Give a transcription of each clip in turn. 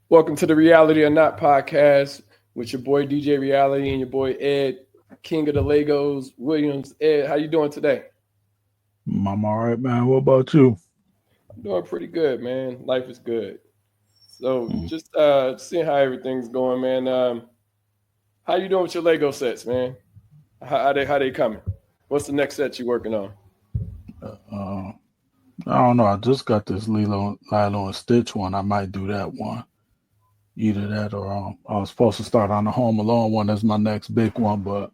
Welcome to the Reality or Not podcast with your boy DJ Reality and your boy Ed, King of the Legos, Williams. Ed, how you doing today? I'm all right, man. What about you? I'm doing pretty good, man. Life is good. So Mm. just seeing how everything's going, man. How you doing with your Lego sets, man? How they coming? What's the next set you working on? Uh, I don't know. I just got this Lilo and Stitch one. I might do that one. Either that or I was supposed to start on the Home Alone one. That's my next big one, but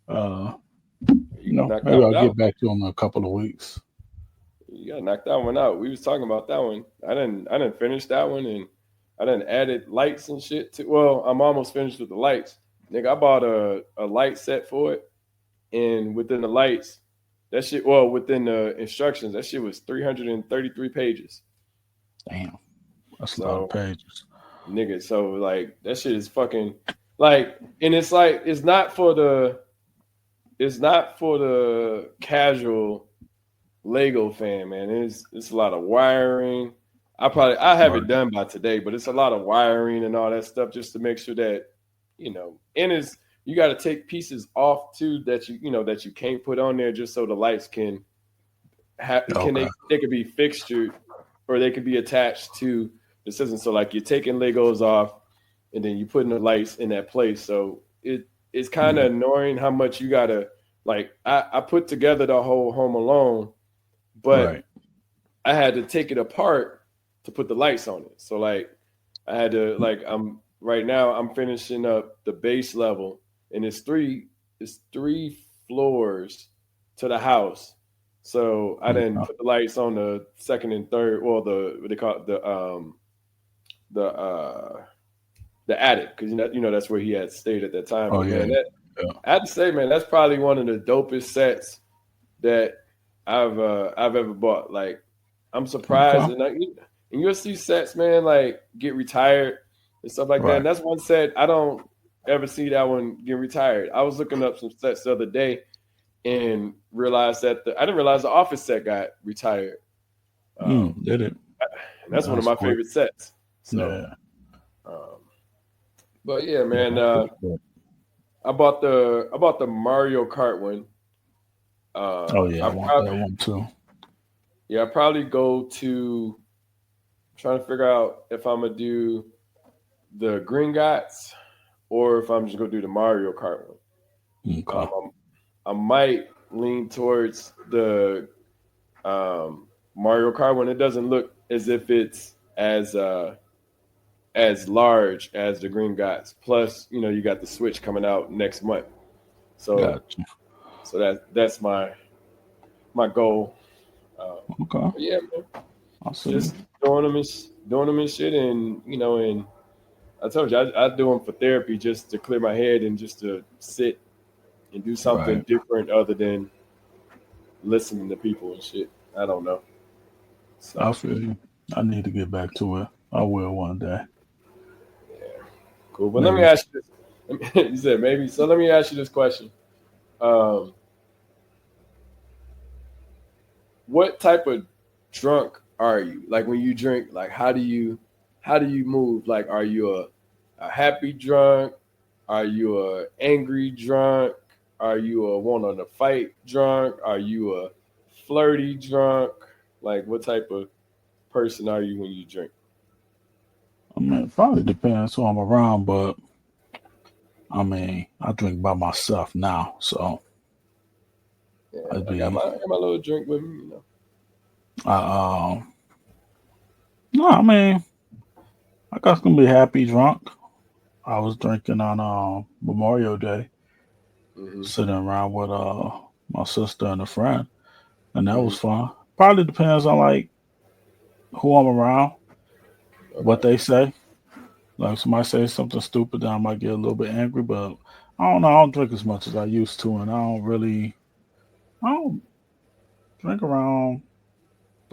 uh, You gotta knock that maybe I'll one get out. back to them in a couple of weeks. You gotta knock that one out. We was talking about that one. I didn't finish that one, and I didn't added lights and shit to. Well, I'm almost finished with the lights. Nigga, I bought a light set for it, and within the lights, that shit. Well, within the instructions, that shit was 333 pages. Damn, that's a lot of So, pages. nigga, so like that shit is fucking like, and it's like it's not for the casual Lego fan, man. It's a lot of wiring. I have it Right. done by today, but it's a lot of wiring and all that stuff just to make sure that and it's you got to take pieces off too that that you can't put on there just so the lights can Okay. they could be fixtured or they could be attached to the system. So like you're taking Legos off and then you putting the lights in that place. So it's kind of Mm. annoying how much you gotta like. I put together the whole Home Alone, but Right. I had to take it apart to put the lights on it. So like I had to like I'm right now I'm finishing up the base level and it's three floors to the house. So I didn't Okay. put the lights on the second and third, well the what they call it, the the attic because that's where he had stayed at that time. Oh But yeah. man, that Yeah. I have to say, man, that's probably one of the dopest sets that I've ever bought. Like I'm surprised, Okay. and you'll see sets, man, like get retired and stuff like that. Right. And that's one set I don't ever see that one get retired. I was looking up some sets the other day and realized that I didn't realize the Office set got retired. Did it? And that's one of That's my cool. favorite sets. So, Yeah. um, but yeah, Yeah. man, That's pretty cool. I bought the Mario Kart one. Oh yeah. I I want probably that one too. Yeah, I probably go to trying to figure out if I'm gonna do the Green Gots or if I'm just gonna do the Mario Kart one. Okay. I might lean towards the Mario Kart one. It doesn't look as if it's as large as the Green Gots. Plus, you got the Switch coming out next month, so Gotcha. that's my goal. Um, Okay. but yeah, man, I see. just doing them and shit, and I told you I do them for therapy, just to clear my head and just to sit and do something Right. different other than listening to people and shit. I don't know. I So feel you. I need to get back to it. I will one day. yeah, cool. But let me Maybe. ask you this. You said maybe. So let me ask you this question. Um, what type of drunk are you? Like when you drink, like how do you move? Like are you a happy drunk? Are you a angry drunk? Are you a want to fight drunk? Are you a flirty drunk? Like what type of person are you when you drink? I mean, it probably depends who I'm around, but I mean, I drink by myself now, so Yeah, I'd I got be. my little drink with me. I no, I mean, I guess gonna be happy drunk. I was drinking on Memorial Day, Hmm. sitting around with my sister and a friend, and that Hmm. was fun. Probably depends on like who I'm around, what Okay. they say. Like somebody says something stupid, then I might get a little bit angry. But I don't know. I don't drink as much as I used to, and I don't drink around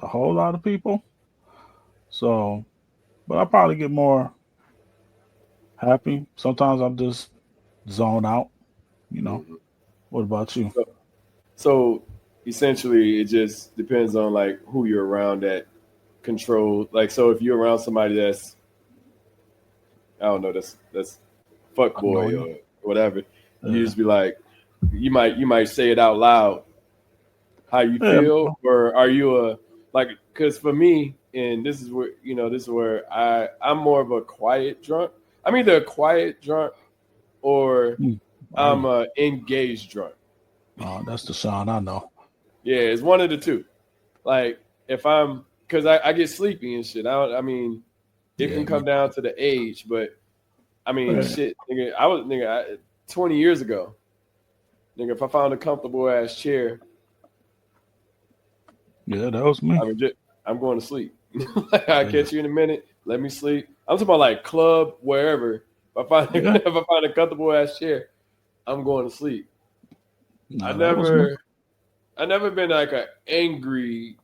a whole lot of people. So, but I probably get more happy. Sometimes I'm just zone out. You know. Hmm. What about you? So, so essentially, it just depends on like who you're around that control. Like, so if you're around somebody that's I don't know, that's fuck boy annoying. or whatever. You Yeah, just be like, you might say it out loud how you yeah, feel, or are you a like? Because for me, and this is where I'm more of a quiet drunk. I'm either a quiet drunk or I'm right. a engaged drunk. That's the Sean I know. Yeah, it's one of the two. Like if I'm because I get sleepy and shit. I mean, it Yeah, can me come down to the age, but I too. mean, Yeah, shit, nigga, I was nigga 20 years ago, nigga. If I found a comfortable ass chair, yeah, that was I me. mean, I'm going to sleep. Like, I'll Yeah, catch you in a minute. Let me sleep. I'm talking about like club wherever. If I find yeah. if I find a comfortable ass chair, I'm going to sleep. I No, that was me. never I never been like an angry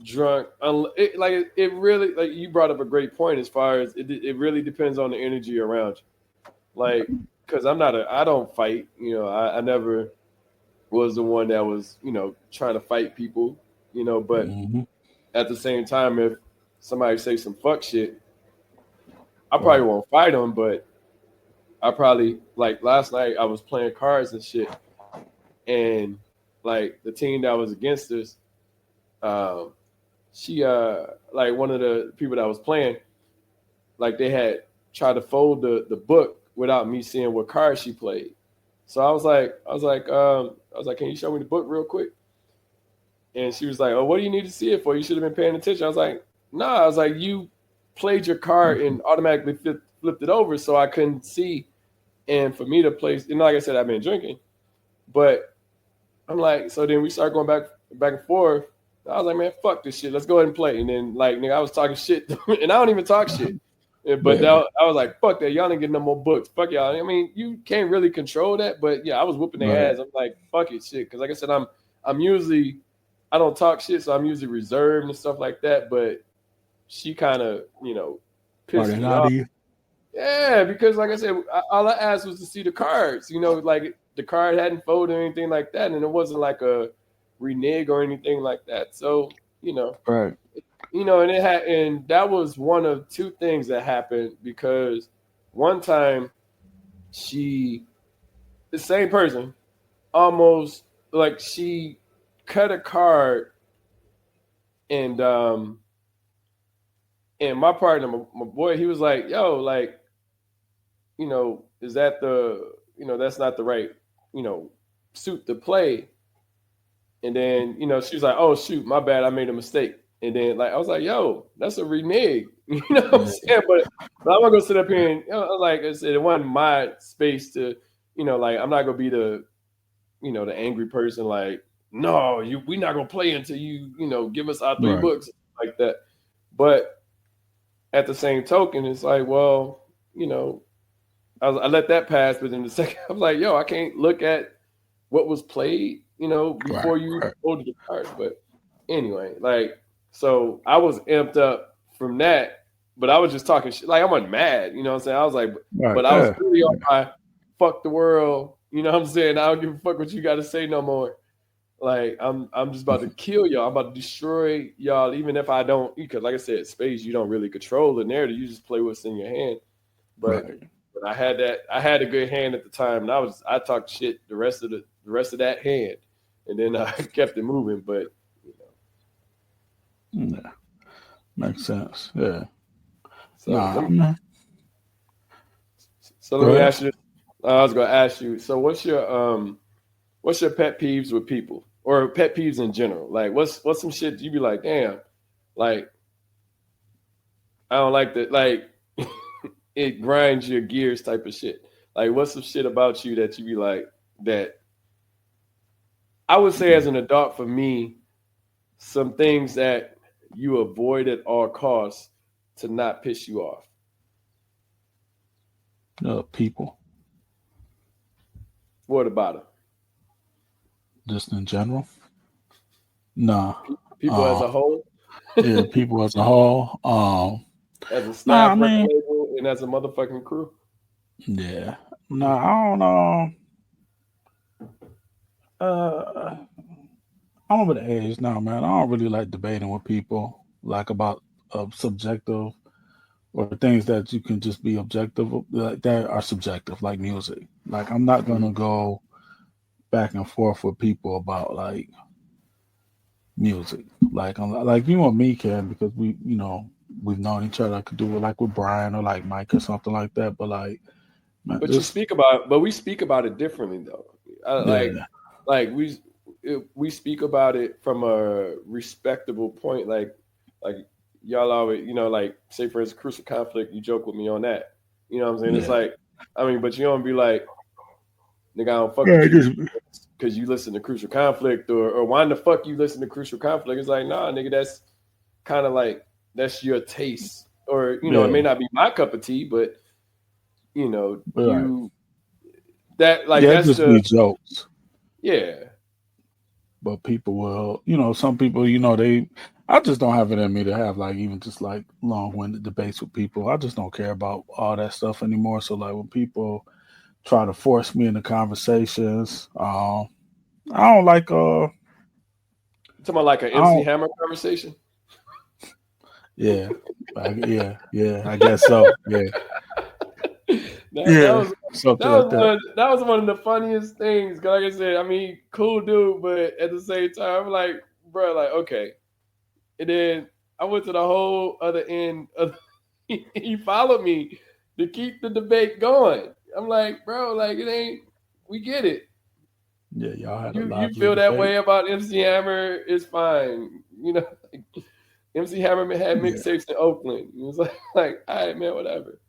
drunk. It really like you brought up a great point as far as it really depends on the energy around you. Like, because I don't fight. I never was the one that was trying to fight people. But Hmm. at the same time, if somebody say some fuck shit, I probably Right. won't fight them. But I probably like last night I was playing cards and shit, and like the team that was against us, um, she like one of the people that was playing, like they had tried to fold the book without me seeing what card she played. So I was like, can you show me the book real quick? And she was like, oh, what do you need to see it for? You should have been paying attention. I was like, nah. I was like, you played your card and automatically flipped it over, so I couldn't see. And for me to place, like I said, I've been drinking, but I'm like, so then we start going back and forth. I was like, man, fuck this shit. Let's go ahead and play. And then like, nigga, I was talking shit, and I don't even talk shit. But Yeah. I was like, fuck that. Y'all didn't get no more books. Fuck y'all. I mean, you can't really control that, but yeah, I was whooping their Right. ass. I'm like, fuck it, shit. Because like I said, I'm usually I don't talk shit, so I'm usually reserved and stuff like that. But she kind of pissed Started me out off. of you. Yeah, because like I said, all I asked was to see the cards. Like the card hadn't folded or anything like that, and it wasn't like a renege or anything like that. So you know, Right. and that was one of two things that happened because one time she, the same person, almost like she cut a card and and my partner, my boy, he was like, "Yo, like, is that that's not the right, you know, suit to play." And then, she was like, "Oh shoot, my bad, I made a mistake." And then like I was like, "Yo, that's a renege," you know what I'm Yeah. saying? But I'm not gonna sit up here and like I said, it wasn't my space to, like I'm not gonna be the angry person. Like, no, we not gonna play until you give us our three Right. books like that. But at the same token, it's like, well, you know, I let that pass, but in the second, I'm like, yo, I can't look at what was played, Right. before you Right. ordered the card. But anyway, like, so I was amped up from that, but I was just talking shit. Like, I wasn't mad, you know what I'm saying? I was like, Right. but I was Yeah. really on my fuck the world, you know what I'm saying? I don't give a fuck what you got to say no more. Like, I'm just about to kill y'all. I'm about to destroy y'all, even if I don't, because like I said, space, you don't really control the narrative. You just play what's in your hand. But Right. but I had a good hand at the time, and I talked shit the rest of that hand, and then I kept it moving. But you know, Yeah. Makes sense. Yeah. so Nah, man. let Go me ahead. ask you. I was gonna ask you. So what's your pet peeves with people or pet peeves in general? Like what's some shit you be like, damn, like I don't like that. Like it grinds your gears type of shit. Like what's some shit about you that you be like that? I would say as an adult for me, some things that you avoid at all costs to not piss you off. People, What about them? just in general. Nah. People as Uh, a whole, yeah, people as a whole. as a Nah, I staff, record mean, label, and as a motherfucking crew. yeah. Nah, I don't know. Uh, I'm over the age now, man. I don't really like debating with people, like about subjective or things that you can just be objective, like, that are subjective, like music. Like I'm not Mhm. gonna go back and forth with people about like music. Like like you and me can, because we've known each other. I could do it like with Brian or like Mike or something like that. But like, man, just But we speak about it differently though. yeah, Like we speak about it from a respectable point. Like y'all always, like say for instance, crucial conflict. You joke with me on that. You know what I'm saying? It's yeah, like, I mean, but you don't be like, nigga, I don't fuck yeah. with you Just because you listen to crucial conflict, or why in the fuck you listen to crucial conflict? It's like, nah, nigga, that's kind of like that's your taste, or it yeah, may not be my cup of tea, but right. you that like Yeah, it that's just the be jokes. yeah. But people will, some people, I just don't have it in me to have like even just like long winded debates with people. I just don't care about all that stuff anymore. So like when people try to force me into conversations, I don't like, You talking about like an I MC don't, Hammer conversation? yeah, yeah, I guess so. Yeah, That yeah, was something like that. that was one of the funniest things. 'Cause like I said, I mean, cool dude, but at the same time, I'm like, bro, like okay. And then I went to the whole other end of he followed me to keep the debate going. I'm like, bro, like it ain't. We get it. Yeah, y'all had a You lively feel that debate. way about MC Hammer? It's fine. MC Hammer had Yeah, mixtapes in Oakland. It was like, all right, man, whatever.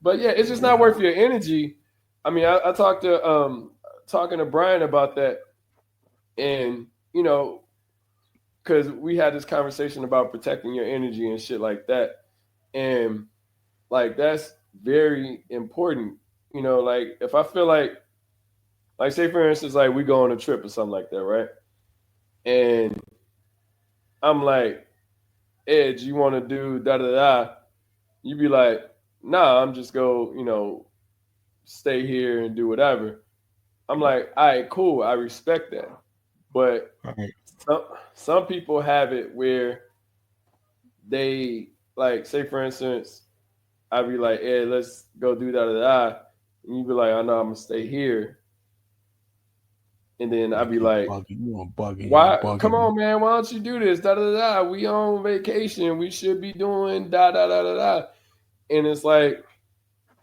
But yeah, it's just not yeah, worth your energy. I mean, I talked to talking to Brian about that, and because we had this conversation about protecting your energy and shit like that, and like that's very important. Like if I feel like say for instance, like we go on a trip or something like that, right? And I'm like, Edge, you want to do da da da? You be like, nah, I'm just go, stay here and do whatever. I'm like, all right, cool, I respect that. But right, some some people have it where they like, say for instance, I'd be like, hey, let's go do da da da, and you be like, I know I'm gonna stay here, and then I'd like be like, you want bugging, you why? Come bugging. on, man, why don't you do this? Da da da. We on vacation. We should be doing da da da da da. And it's like,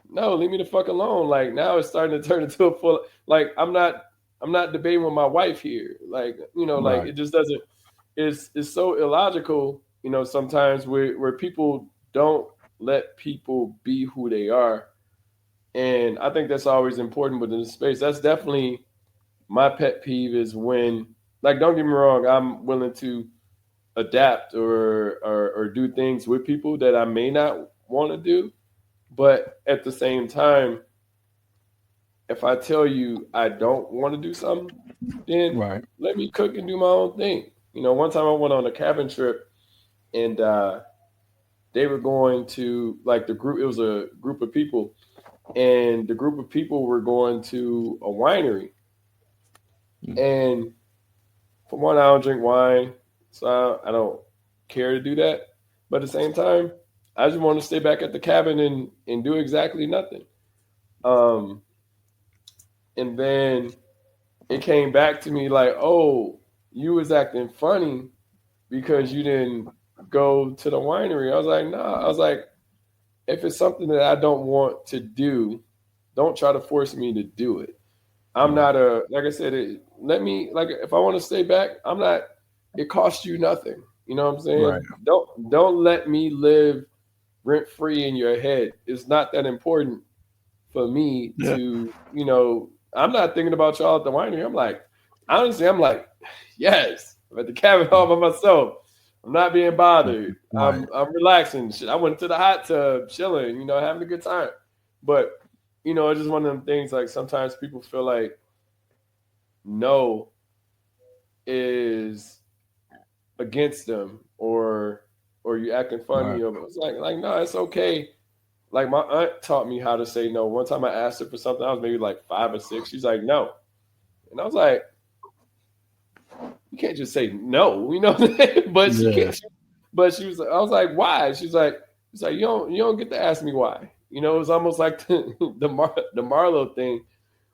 no, leave me the fuck alone. Like now it's starting to turn into a full like I'm not debating with my wife here. Like, like Right. it just doesn't it's so illogical, sometimes where people don't let people be who they are. And I think that's always important within the space. That's definitely my pet peeve is when like don't get me wrong, I'm willing to adapt or do things with people that I may not want to do. But at the same time, if I tell you I don't want to do something, then Right. let me cook and do my own thing. One time I went on a cabin trip and they were going to like the group. It was a group of people, and the group of people were going to a winery. Mm. And for one, I don't drink wine, so I don't care to do that. But at the same time, I just want to stay back at the cabin and do exactly nothing. Um, and then it came back to me like, oh, you was acting funny because you didn't go to the winery. I was like, nah. I was like, if it's something that I don't want to do, don't try to force me to do it. I'm Right. not like I said, let me, like, if I want to stay back, I'm not, it costs you nothing. You know what I'm Right. saying? Don't let me live rent free in your head. It's not that important for me Yeah. to, I'm not thinking about y'all at the winery. I'm like, honestly, I'm like, yes, I'm at the cabin all by myself. I'm not being bothered. Right. I'm relaxing. Shit, I went to the hot tub, chilling, having a good time. But it's just one of them things. Like sometimes people feel like no is against them, or you acting Right. funny, or it's like no, it's okay. Like my aunt taught me how to say no. One time I asked her for something, I was maybe like 5 or 6. She's like, no. And I was like, you can't just say no, but she Yeah. can't. But she was, I was like, why? She's like, It's like you don't get to ask me why. It's almost like the Marlo thing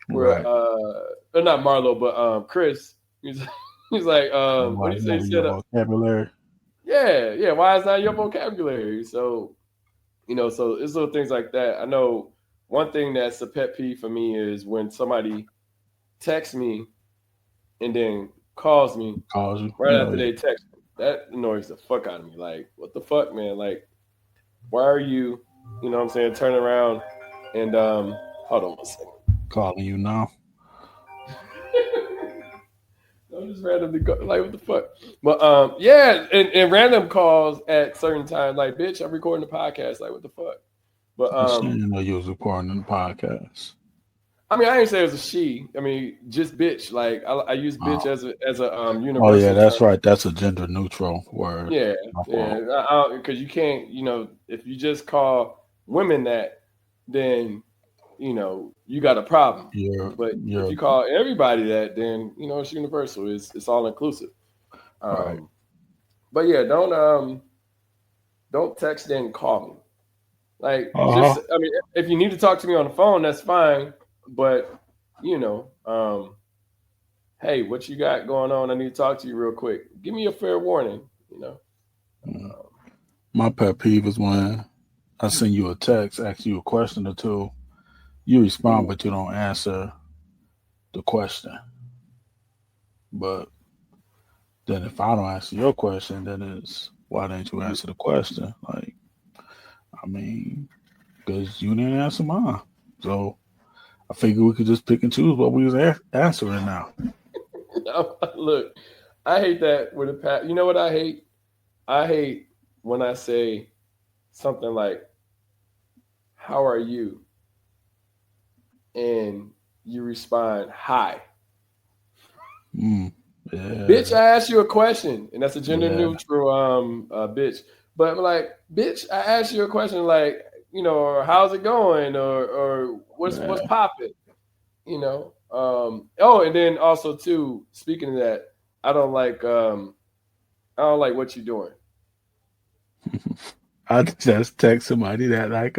where Right. or not Marlo, but Chris. He's he's like what Why do you it's say? not He in said your vocabulary? yeah. Why is not your vocabulary? So so it's little things like that. I know one thing that's a pet peeve for me is when somebody texts me and then calls me Calls you. right Yeah, after yeah. they text me. That annoys the fuck out of me. Like, what the fuck, man? Like, why are you, what I'm saying, turn around and hold on one second. Calling you now. I'm just randomly like, what the fuck? But yeah, and random calls at certain times, like, bitch, I'm recording the podcast. Like, what the fuck? But She didn't know you was recording in the podcast. I mean, I ain't say it was a she. I mean, just bitch. Like, I use bitch Oh. as a Oh yeah, universal term. that's right. That's a gender neutral word. Yeah, My fault. yeah. Because you can't, if you just call women that, then you got a problem. But if You're you call everybody that, then it's universal. It's all inclusive. right. Um, but yeah, don't text then call me. Like Uh just huh. I mean, if you need to talk to me on the phone, that's fine. But hey, what you got going on? I need to talk to you real quick. Give me a fair warning. Um, My pet peeve is when I send you a text, ask you a question or two, you respond, mm, but you don't answer the question. But then if I don't answer your question, then it's why didn't you mhm. answer the question? Like, I mean, because you didn't answer mine. So I figure we could just pick and choose what we was answering now. Look, I hate that with a pat. You know what I hate? I hate when I say something like, "How are you?" and you respond, "Hi." Mm, Bitch, yeah, I asked you a question, and that's a gender yeah, neutral bitch. But I'm like, bitch, I asked you a question like, or how's it going, or what's yeah. popping, Oh, and then also too, speaking of that, I don't like I don't like what you're doing. I just text somebody that like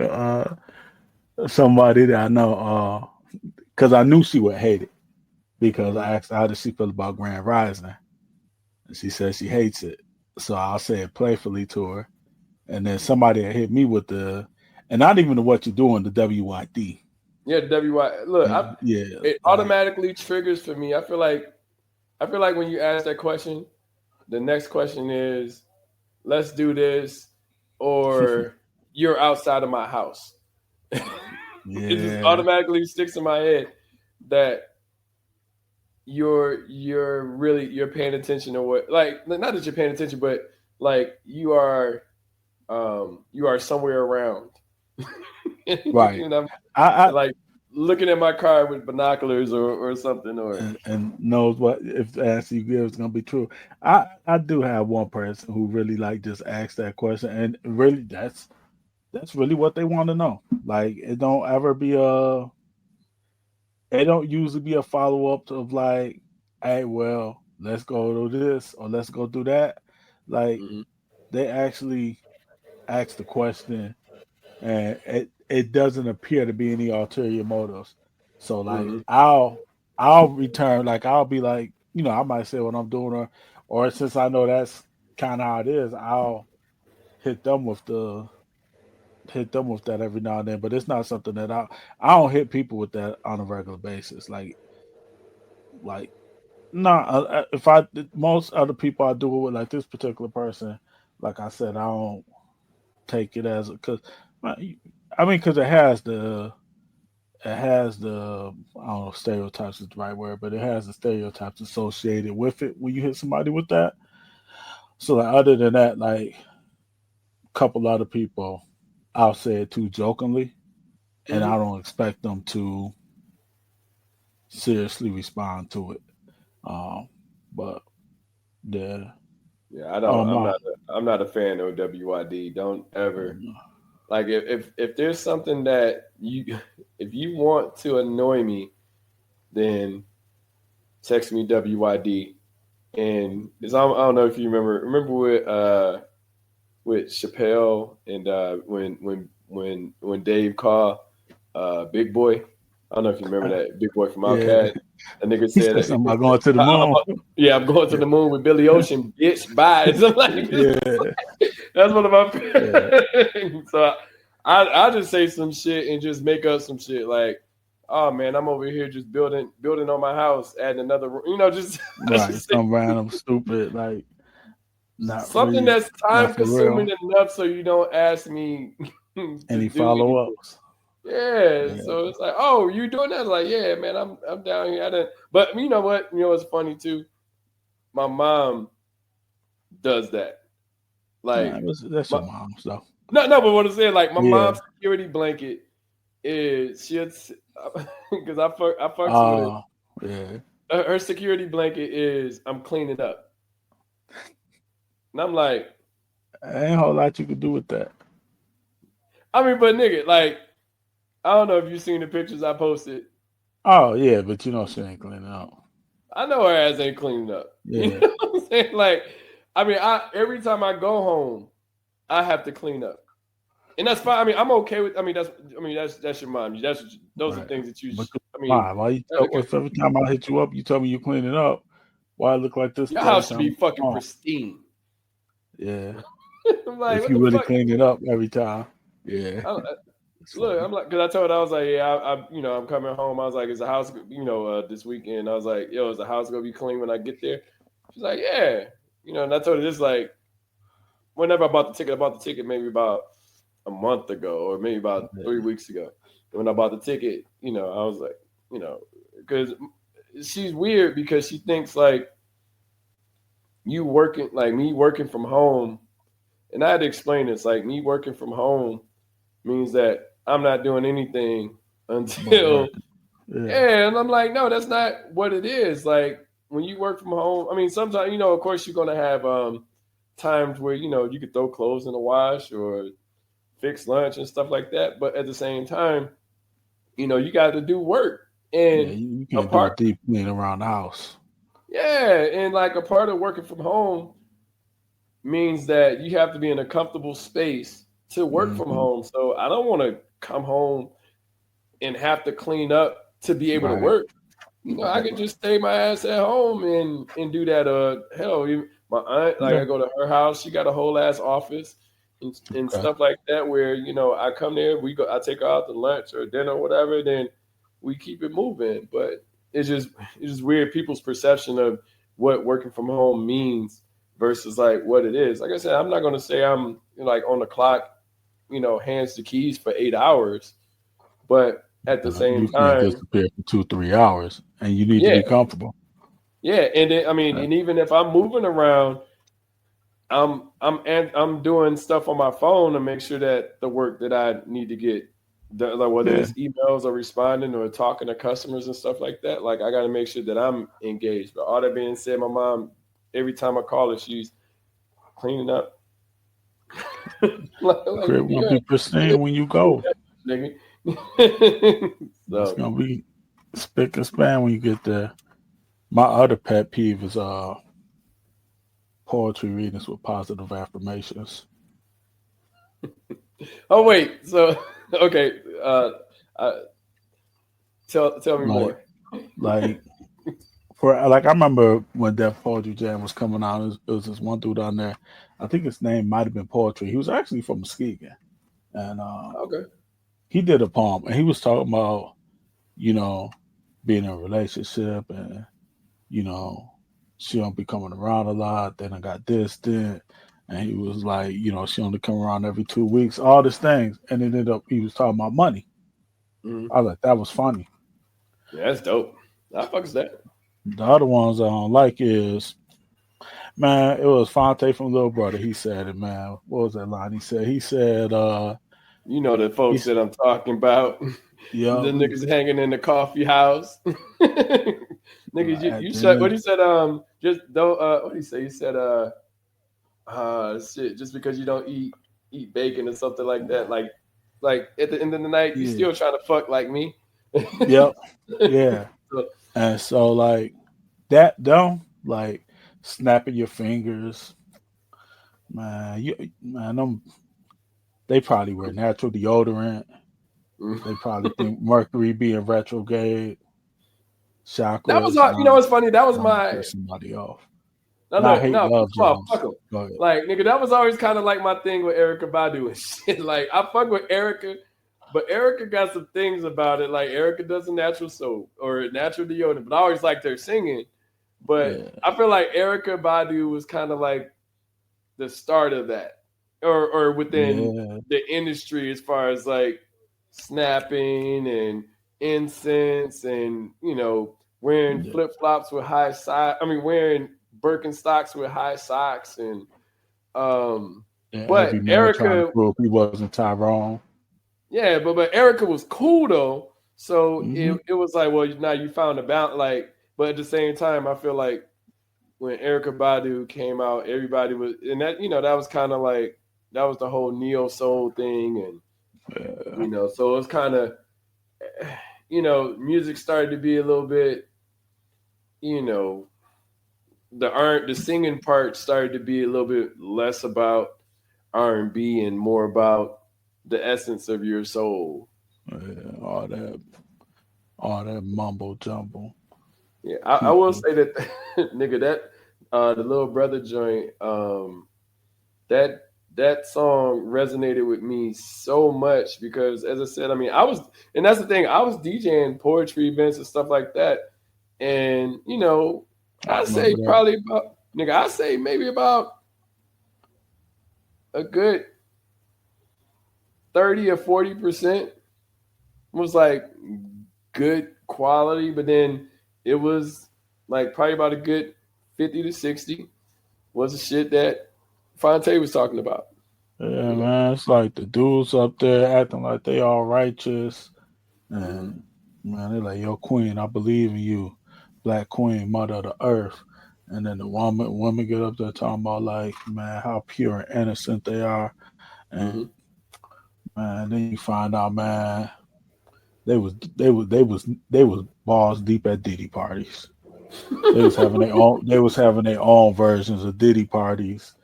somebody that I know because I knew she would hate it because Hmm. I asked her how does she feel about Grand Rising and she said she hates it. So I'll say it playfully to her, and then somebody hit me with the and not even the what you're doing the WYD. Yeah, WY. Look, Yeah, it like automatically triggers for me. I feel like when you ask that question, the next question is, "Let's do this," or "You're outside of my house." It just yeah, automatically sticks in my head that you're paying attention to what, like, not that you're paying attention, but like you are somewhere around. right. And I'm I like looking at my car with binoculars or something, or and knows what if the answer you give is gonna be true. I do have one person who really like just asks that question, and really that's really what they want to know. Like it don't ever be a it don't usually be a follow up of like, hey, well, let's go do this or let's go do that. Like hmm they actually ask the question, and it doesn't appear to be any ulterior motives. So like hmm I'll return like I'll be like I might say what I'm doing or since I know that's kind of how it is I'll hit them with the hit them with that every now and then. But it's not something that I don't hit people with that on a regular basis. Like nah, if I most other people I do it with like this particular person, like I said, I don't take it as because I mean because it has the I don't know if stereotypes is the right word, but it has the stereotypes associated with it when you hit somebody with that. So like other than that, like a couple other people, I'll say it too jokingly, and I hmm don't expect them to seriously respond to it. Um, but yeah, yeah, oh I'm not a fan of WYD. Don't ever, like, if there's something that you if you want to annoy me, then text me WYD. And it's, I don't know if you remember with with Chappelle and when Dave called Big Boy. I don't know if you remember that Big Boy from Yeah. Outkast. That nigga He said, said something about going to the moon. "Yeah, I'm going to Yeah. the moon with Billy Ocean, bitch. Bye." Something like this. Yeah. That's one of my. Yeah. So I just say some shit and just make up some shit like, "Oh man, I'm over here just building on my house, adding another room." Just, I Right. just say Some random stupid, like not something really, that's not time for real. consuming enough so you don't ask me to Any do follow anything. ups? Yeah, Yeah. so it's like, oh, you doing that? Like, yeah, man, I'm down here. I didn't, but you know what? You know what's funny too? My mom does that. Nah, Like, that's my your mom's though. no, but what I'm saying, like, my Yeah. mom's security blanket is she'll because I fucks with her. Uh yeah. Her security blanket is I'm cleaning up, and I'm like, Ain't a whole lot you could do with that. I mean, but nigga, like, I don't know if you seen the pictures I posted. Oh yeah, but you know she ain't cleaning up. I know her ass ain't cleaning up. You Yeah. know what I'm saying? Like, I mean, I every time I go home, I have to clean up, and that's fine. I mean, I'm okay with. That's your mom. Those are Right. things that you. But I mean, why you okay, if every time I hit you up, you tell me you clean it up, why it look like this your every house should time be I fucking come home? pristine. Yeah. I'm like, If what you the really fuck? clean it up every time. Yeah. It's Look, funny. I'm like, because I told her I was like, yeah, I'm coming home. I was like, is the house, this weekend? I was like, yo, is the house gonna be clean when I get there? She's like, yeah, and I told her this like whenever I bought the ticket maybe about a month ago or maybe about Yeah. 3 weeks ago. And when I bought the ticket, I was like, because she's weird because she thinks like you working like me working from home, and I had to explain this like me working from home means that I'm not doing anything But until working. Yeah. yeah, and I'm like, no, that's not what it is. Like when you work from home, I mean, sometimes of course, you're gonna have times where you could throw clothes in the wash or fix lunch and stuff like that. But at the same time, you got to do work Yeah, and you a can't do a part, deep clean around the house. yeah, and like a part of working from home means that you have to be in a comfortable space to work from Hmm. home. So I don't want to come home and have to clean up to be able to Right. work. I Right. could just stay my ass at home and do that. Hell, my aunt, like Yeah. I go to her house, she got a whole ass office and Okay. stuff like that. Where I come there, I take her out to lunch or dinner or whatever, then we keep it moving. But it's just weird people's perception of what working from home means versus like what it is. Like I said, I'm not gonna say I'm like on the clock, hands the keys for 8 hours, but at the same You can't time, disappear for 2, 3 hours, and you need to yeah. be comfortable. Yeah, and then, I mean, Uh, and even if I'm moving around, I'm doing stuff on my phone to make sure that the work that I need to get, like whether Yeah. it's emails or responding or talking to customers and stuff like that, like I got to make sure that I'm engaged. But all that being said, my mom, every time I call her, she's cleaning up. like Crib gonna yeah, be pristine when you go. nigga. It's So gonna be spick and span when you get there. My other pet peeve is poetry readings with positive affirmations. oh wait, so okay, uh, tell me Like more. like for like I remember when Def Poetry Jam was coming out, it was this one dude on there. I think his name might have been Poetry. He was actually from Muskegon. And Okay. he did a poem and he was talking about, you know, being in a relationship and, you know, she don't be coming around a lot, then I got this, then and he was like, she only come around every 2 weeks, all these things. And it ended up he was talking about money. Mhm. I was like, that was funny. Yeah, that's dope. I fucks that. The other ones I don't like is man, it was Fonte from Little Brother. He said it, man. What was that line? He said, You know the folks he's that I'm talking about. yeah, The niggas hanging in the coffee house. Niggas, at you the said what end, he said. Just don't. What did he say? He said, shit. Just because you don't eat bacon or something like that. Like at the end of the night, you yeah, still trying to fuck like me. yep, yeah. So, And so like that don't like snapping your fingers, them they probably wear natural deodorant. They probably think Mercury being retrograde, That was chakras. all. You know what's funny? That was I'm gonna my piss somebody off. no, And I no, hate no. Love First of all, Jones. fuck them. Go ahead. Like, nigga, that was always kind of like my thing with Erica Badu and shit. Like, I fuck with Erica, but Erica got some things about it. Like, Erica does a natural soap or a natural deodorant, but I always liked her singing. But Yeah, I feel like Erica Badu was kind of like the start of that, or within yeah, the industry as far as like snapping and incense and wearing yeah, flip flops with high socks. I mean, wearing Birkenstocks with high socks and um. yeah. But Every man trying to Erica, prove he wasn't Tyrone. yeah, but Erica was cool though. So Hmm. it was like, well, now you found a balance. Like, but at the same time, I feel like when Erica Badu came out, everybody was, and that that was kind of like that was the whole neo soul thing, and Yeah, so it was kind of music started to be a little bit, you know, the singing part started to be a little bit less about R&B and more about the essence of your soul. yeah. All that mumble jumble. Yeah, I will People. say that nigga that the little brother joint that that song resonated with me so much because as I said, I mean, and that's the thing, I was DJing poetry events and stuff like that. And I I say remember that. probably about nigga, I say maybe about a good 30 or 40% was like good quality, but then it was like probably about a good 50 to 60 was the shit that Fonte was talking about. Yeah, You know. man. It's like the dudes up there acting like they all righteous. Mm-hmm. And man, they're like, "Yo, Queen, I believe in you, Black Queen, Mother of the Earth." And then the women get up there talking about like, man, how pure and innocent they are. And Mm-hmm. man, then you find out, man, they was balls deep at Diddy parties. They was having their own versions of Diddy parties.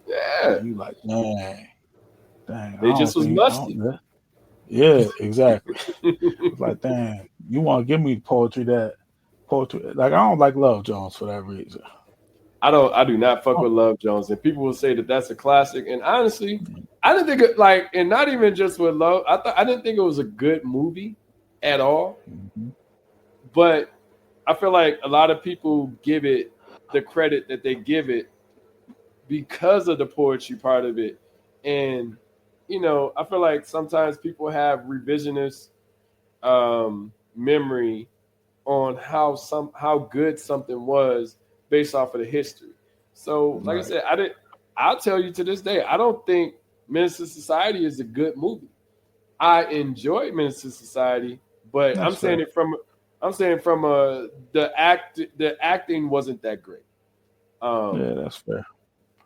Yeah. And you like, man, dang, They just was I musty. don't. Yeah, exactly. It's like, dang, you want to give me poetry? Like, I don't like Love Jones for that reason. I do not fuck Oh, with Love Jones, and people will say that that's a classic. And honestly, I didn't think it like, and not even just with Love. I didn't think it was a good movie at all. mhm. But I feel like a lot of people give it the credit that they give it because of the poetry part of it. And I feel like sometimes people have revisionist memory on how good something was based off of the history. So, like I Right. said, I'll tell you to this day, I don't think Minister Society is a good movie. I enjoyed Minister Society, but That's fair. I'm saying from the acting wasn't that great. Yeah, Um, that's fair.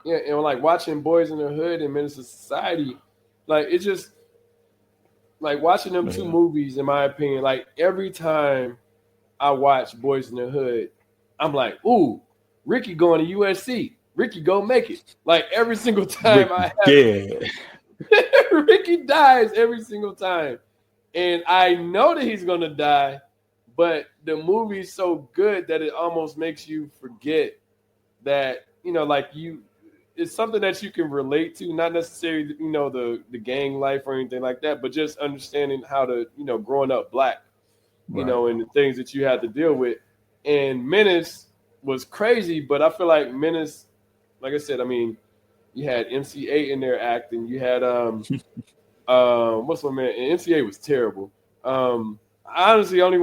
yeah, and like watching Boys in the Hood and Minister Society, like it just like watching them two Yeah. movies, in my opinion, like every time I watch Boys in the Hood, I'm like, ooh, Ricky going to USC. Ricky go make it. Like every single time I Ricky dead. have Ricky dies every single time. And I know that he's gonna die, but the movie's so good that it almost makes you forget that, like it's something that you can relate to, not necessarily, the gang life or anything like that, but just understanding how to, growing up black, Right. and the things that you had to deal with. And Menace was crazy, but I feel like Menace, like I said, I mean, you had MC8 in there acting. You had what's my man? And MC8 was terrible. Honestly, only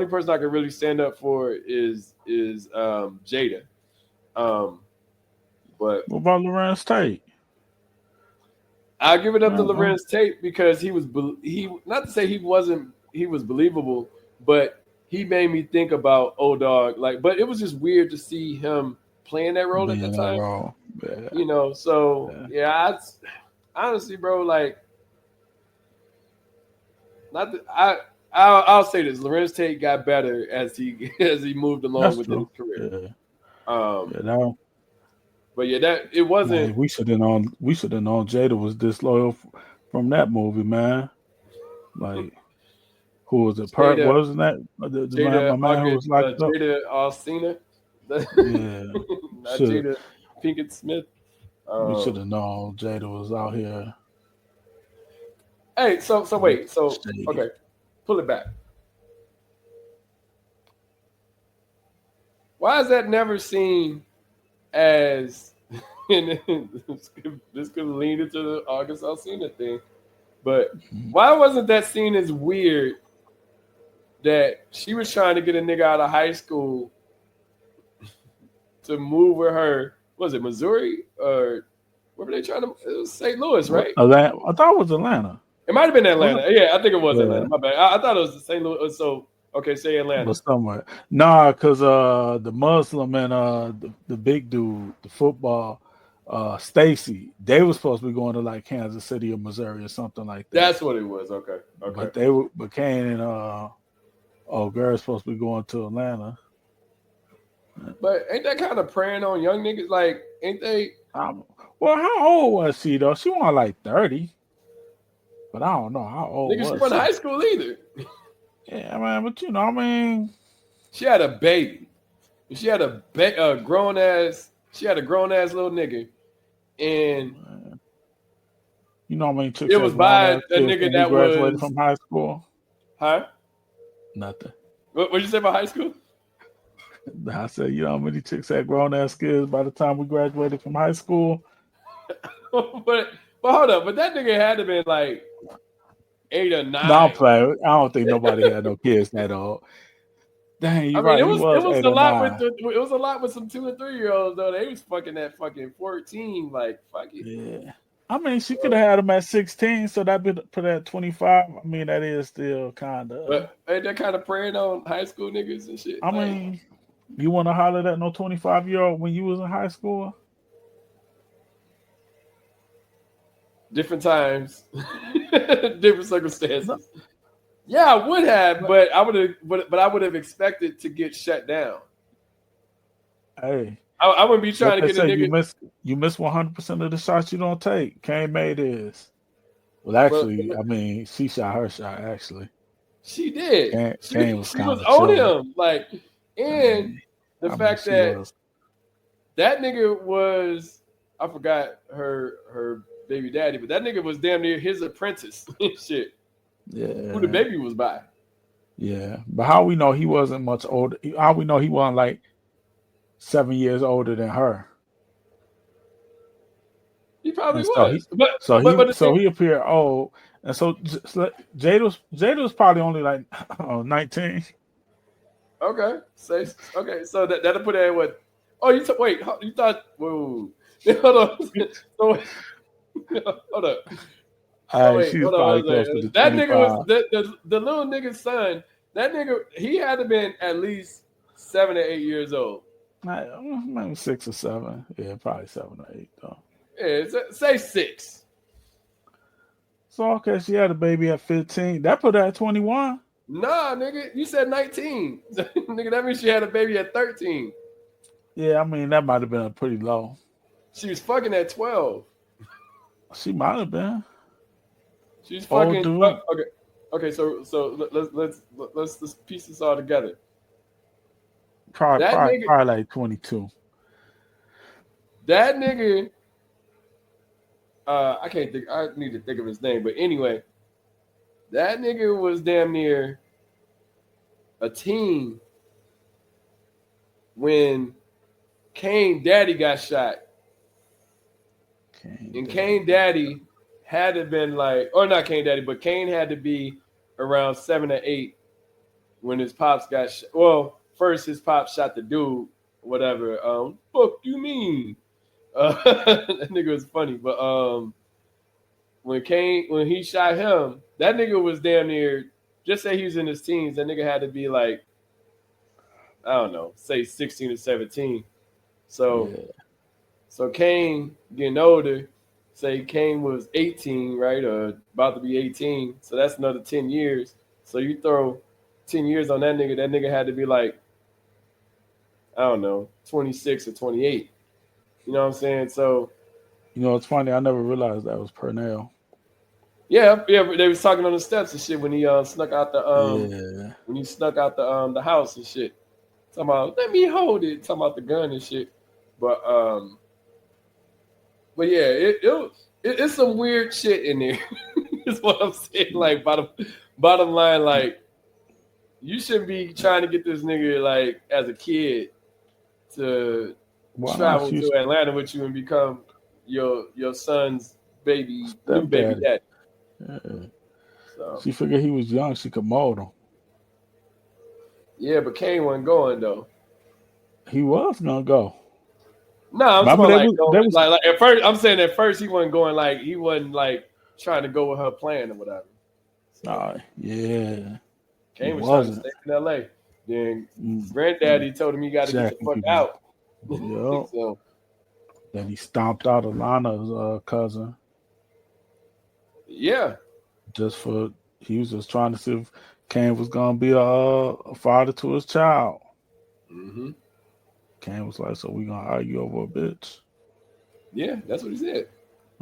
person I could really stand up for is Jada. Um, but What about Lorenz Tate? I'll give it up to Man, Lorenz Tate because he not to say he was believable, but he made me think about old dog like. But it was just weird to see him playing that role at being that that time. role. Yeah. So Yeah. yeah, honestly, bro, like not that I'll say this: Lorenz Tate got better as he as he moved along That's within true. his career. Yeah. Um, Yeah. That. But yeah, that it wasn't Man, we should have known Jada was disloyal from that movie, man. Like, who was it? Perk Jada wasn't that the man, Jada my man who August was locked up? Jada Alcina, Yeah, not should Jada Pinkett Smith. we should Um, have known Jada was out here hey, so being wait, so shady. okay, pull it back. Why is that never seen as? And this could lead into the August Alsina thing, but Mhm. why wasn't that seen as weird that she was trying to get a nigga out of high school to move with her? Was it Missouri or where were they trying to? It was St. Louis, What right? Atlanta? I thought it was Atlanta. It might have been Was it? Atlanta. Yeah, I think it was Yeah, Atlanta. My bad. I thought it was the St. Louis. So okay, say but Atlanta. somewhere. Nah, cause the Muslim and the big dude, the football, Stacy, they were supposed to be going to like Kansas City or Missouri or something like that. That's what it was. Okay, okay. But Kane and Girl's supposed to be going to Atlanta. But ain't that kind of preying on young niggas? Like, ain't they Um, well, how old was she though? She was like 30, but I don't know how old niggas? She was wasn't she. high school either. Yeah, man, but I mean, She had a baby. She had a grown ass. She had a grown ass little nigga, and man, how many chicks it had was grown by ass a kids nigga when we that graduated was, from high school? huh? Nothing. What you say about high school? I said, how many chicks had grown ass kids by the time we graduated from high school? but hold up, but that nigga had to been like 8 or 9. No, I'm playing. I don't think nobody had no kids that old. Dang, I you're mean, right. it He was it was was eight a or lot with nine. it was a lot with some 2 and 3 year olds though. They was fucking that fucking 14. Like fuck it. Yeah. I mean, she could have had him at 16, so that would put her at 25. I mean, that is still kind of. But ain't that kind of preying on high school niggas and shit? I Like mean, you want to holler at no 25-year-old when you was in high school? different times, different No. circumstances. Yeah, I would have, but I would have, but I would have expected to get shut down. Hey, I wouldn't be what trying to they get a say, nigga. you miss 100% of the shots you don't take. Kane made his. Well, But actually, I mean, she shot her shot. Actually, she did. Kane was She was kind of on chilling. him, like, and Dang. the I mean, fact she that was. that nigga was, I forgot her baby daddy, but that nigga was damn near his apprentice. Shit, who the Yeah, baby was by? yeah. But how we know he wasn't much older? How we know he wasn't like 7 years older than her? He probably And so was, but the thing. he appeared old, and so Jada was probably only like 19. Okay, say okay. So that'll put it at what? Oh, wait. You thought? Whoa. Hold on. So hold up. So wait. She was Hold on. probably Hold close to on. the That nigga was 25. the little nigga's son. That nigga he had to been at least 7 or 8 years old. Like, maybe 6 or 7. Yeah, probably 7 or 8 though. Yeah, say 6. So okay, she had a baby at 15. That put her at 21. Nah, nigga, you said 19. Nigga, that means she had a baby at 13. Yeah, I mean that might have been pretty low. She was fucking at 12. She might have been She's old fucking dude. okay. Okay, so let's piece this all together. Probably, That probably, nigga, probably like 22. that nigga, I can't think. I need to think of his name, but anyway, that nigga was damn near a teen when Kane Daddy got shot, Okay, and Kane daddy. Daddy had to have been like, or not Kane Daddy, but Kane had to be around 7 or 8 when his pops got shot. Well, first his pops shot the dude, whatever. Fuck you mean? That nigga was funny, but when he shot him, that nigga was damn near. Just say he was in his teens. That nigga had to be like, I don't know, say 16 or 17. So Yeah, so Kane getting older. Say Kane was 18, right, or about to be 18. So that's another 10 years. So you throw 10 years on that nigga. That nigga had to be like, I don't know, 26 or 28. You know what I'm saying? So You know, it's funny. I never realized that was Pernell. yeah, yeah. They was talking on the steps and shit when he snuck out Yeah. when he snuck out the house and shit. Talking about let me hold it. Talking about the gun and shit. But um, but yeah, it's some weird shit in there. Is what I'm saying. Like bottom line, like you shouldn't be trying to get this nigga like as a kid to Why not? travel She's to Atlanta with you and become your son's new baby stepdaddy. daddy. Yeah. So She figured he was young. She could mold him. yeah, but Kane wasn't going though. He was gonna go. No, I'm talking Remember about they like was going they was like at first. I'm saying at first he wasn't going like he wasn't like trying to go with her plan or whatever. So yeah. He Kane was trying to wasn't. stay in L.A. Then Mm, mm, granddaddy told him he got to get the jacking fuck people. out. Yep. So Then he stomped out Alana's cousin yeah, just for he was just trying to see if Kane was gonna be a father to his child. hmm Kane was like, "So we gonna argue over a bitch?" yeah, that's what he said.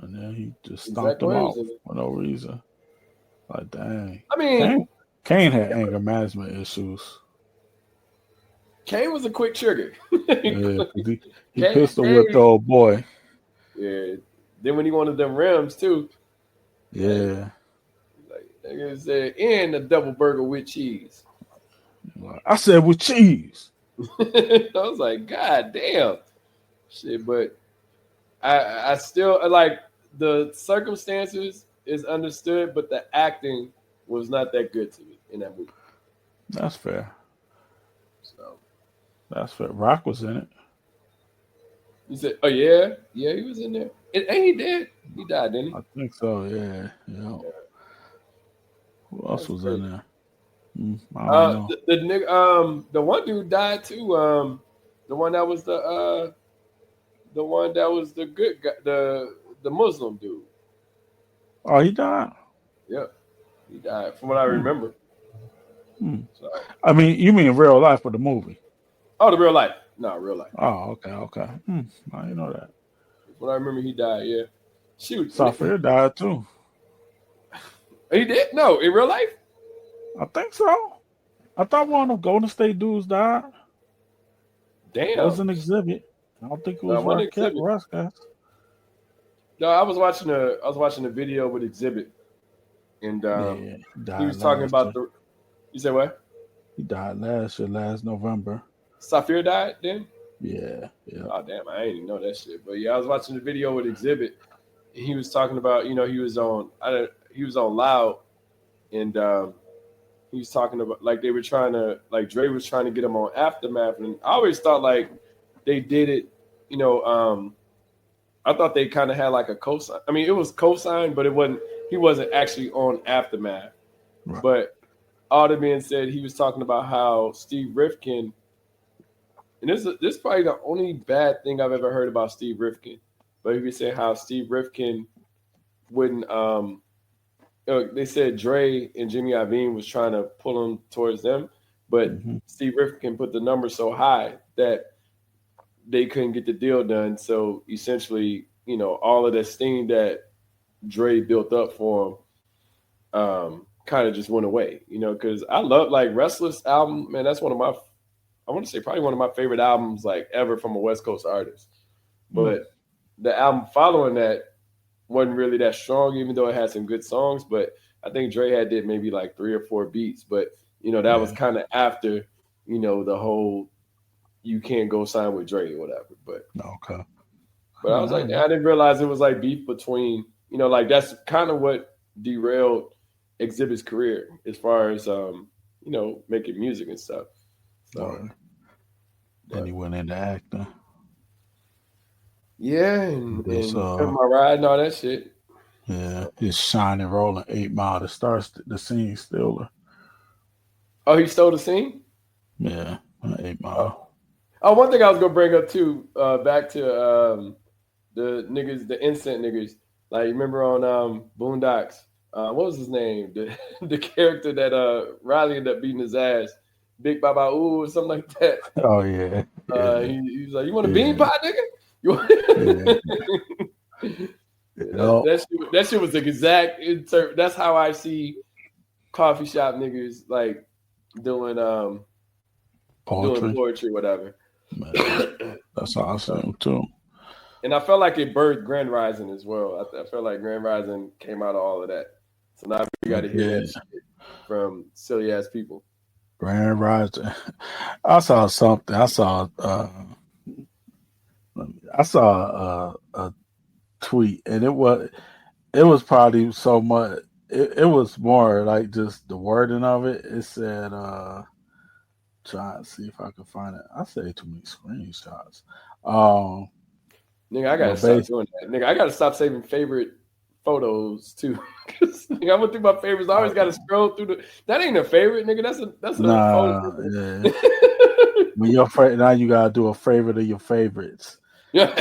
And then he just stomped Exact him words. out for no reason. Like, dang, I mean, Kane had anger management issues. Kane was a quick trigger. Yeah, because he Kane, pistol whipped the Kane, old boy. yeah. Then when he wanted them rims too, like Yeah, nigga said, and a double burger with cheese. like, I said with cheese. I was like, God damn, shit. But I still like the circumstances is understood, but the acting was not that good to me in that movie. That's fair. So That's fair. Rock was in it. he said, "Oh yeah, yeah, he was in there, and he did. He died, didn't he? I think so. Yeah, yeah. Who else That's was in crazy." there? I don't know. The nigga, the one dude died too. The one that was the one that was the good guy, the Muslim dude. Oh, he died. Yep, he died from what I Hmm. remember. Hmm. So, I mean, you mean real life or the movie? oh, the real life, no, real life. Oh, okay, okay. I didn't know that. From what I remember, he died. Yeah, shoot, Safir died too. he did. No, in real life. I think so. I thought one of the Golden State dudes died. Was Damn, an exhibit. I don't think it no, was one Rocket exhibit. Rascas. No, I was watching a video with exhibit, and Yeah, he he died was talking last about year. the. You said what? He died last year, last November. Safir died then. Yeah, yeah. Oh damn, I didn't even know that shit. But yeah, I was watching the video with exhibit, and he was talking about he was on loud, and he was talking about like they were trying to like Dre was trying to get him on aftermath, and I always thought like they did it, you know. I thought they kind of had like a cosign. I mean, it was cosign, but it wasn't. He wasn't actually on aftermath. Right. But all that being said, he was talking about how Steve Rifkin, and this is probably the only bad thing I've ever heard about Steve Rifkin. But he was saying how Steve Rifkin wouldn't. They said Dre and Jimmy Iovine was trying to pull him towards them, but Hmm. Steve Rifkin put the number so high that they couldn't get the deal done. So essentially, all of that steam that Dre built up for him kind of just went away. Because I love like Restless album, man. That's one of my, I want to say probably one of my favorite albums like ever from a West Coast artist. Mm. But the album following that wasn't really that strong, even though it had some good songs. But I think Dre had did maybe like 3 or 4 beats. But that was Yeah. kind of after the whole you can't go sign with Dre or whatever. Okay. But I was like, Alright. I didn't realize it was like beef between like that's kind of what derailed Exhibit's career as far as making music and stuff. So, Right. Then he but went into acting. yeah, This and Pimp My Ride and all that shit. yeah, So, his shining rolling 8 Mile that starts the scene stealer. oh, he stole the scene. Yeah, 8 Mile. Oh, oh, one thing I was gonna bring up too, back to the niggas, the instant niggas. Like remember on Boondocks, what was his name? The the character that Riley ended up beating his ass, Big Baba Ooh or something like that. Oh yeah, yeah, He was like, "You want a bean yeah, pie, nigga?" You Yeah. Yep. that shit was the exact that's how I see coffee shop niggas like doing doing Poetry. poetry, whatever. Man. That's how I see So, him too. and I felt like it birthed Grand Rising as well. I felt like Grand Rising came out of all of that. So now we got to It hear that did. shit from silly ass people. Grand Rising. I saw something. I saw a tweet, and it was probably so much. It was more like just the wording of it. It said, try and see if I can find it. I say too many screenshots. Um, Nigga, I gotta but stop base, doing that. Nigga, I gotta stop saving favorite photos too. 'Cause, nigga, I went through my favorites. I always gotta scroll through the. That ain't a favorite, nigga. That's a photo. nah, yeah. When your now you gotta do a favorite of your favorites. Yeah.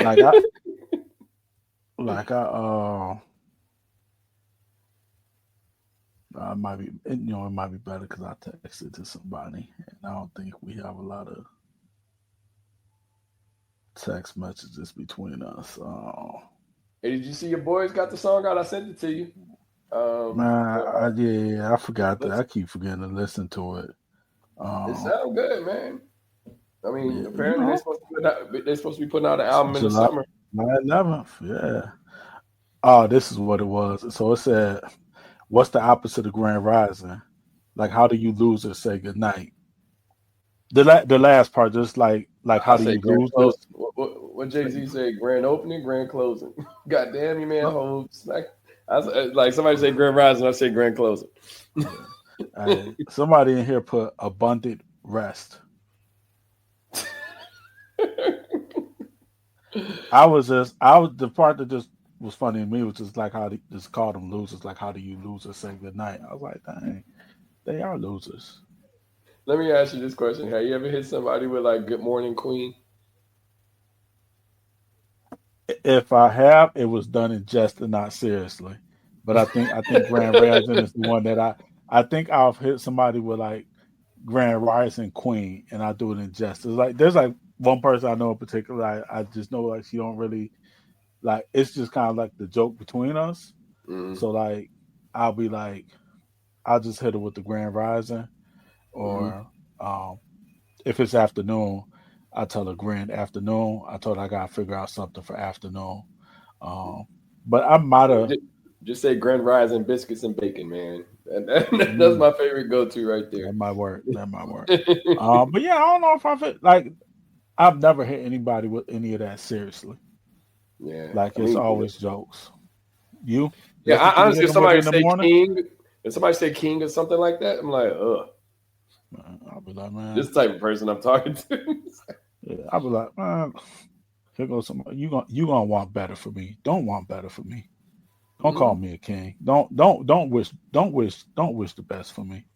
Like I I might be, it might be better because I texted to somebody, and I don't think we have a lot of text messages between us. Hey, did you see your boys got the song out? I sent it to you. Man, yeah, I forgot that. Let's. I keep forgetting to listen to it. It Um, sounds good, man. I mean, yeah, apparently they're supposed to be putting out an album in the July summer. 11th. Yeah. Oh, this is what it was. So it said, "What's the opposite of grand rising? Like, how do you lose or say goodnight?" The last part, just like I how do say you grand lose closing. this? What Jay Z say? Grand opening, grand closing. God damn you, man, holds like somebody say grand rising. I say grand closing. Yeah. Somebody in here put abundant rest. I was the part that just was funny to me was just like how they just called them losers. Like, how do you lose or say goodnight? I was like, dang, they are losers. Let me ask you this question: have you ever hit somebody with like "Good morning, Queen"? If I have, it was done in jest and not seriously. But I think Grand Rising is the one that I think I've hit somebody with like Grand Rising Queen, and I do it in jest. It's like there's like one person I know in particular. I just know like she don't really like. It's just kind of like the joke between us. Mm-hmm. So like I'll be like I'll just hit her with the Grand Rising, Mm-hmm. or um, if it's afternoon, I tell her Grand Afternoon. I told her I gotta figure out something for afternoon. Um, but I might have. Just say Grand Rising biscuits and bacon, man. That's Mm, my favorite go-to right there. that might work. That might work. But yeah, I don't know if I've hit, like I've never hit anybody with any of that seriously. Yeah, Like I it's mean, always jokes. You yeah. that's what you Honestly, hit if them with somebody in the say morning. King, if somebody say King or something like that, I'm like, ugh, I'll be like, man. this type of person I'm talking to. Yeah, I'll be like, man. Here goes somebody. You gonna want better for me. Don't want better for me. Don't call Mm-hmm. me a king. Don't wish the best for me.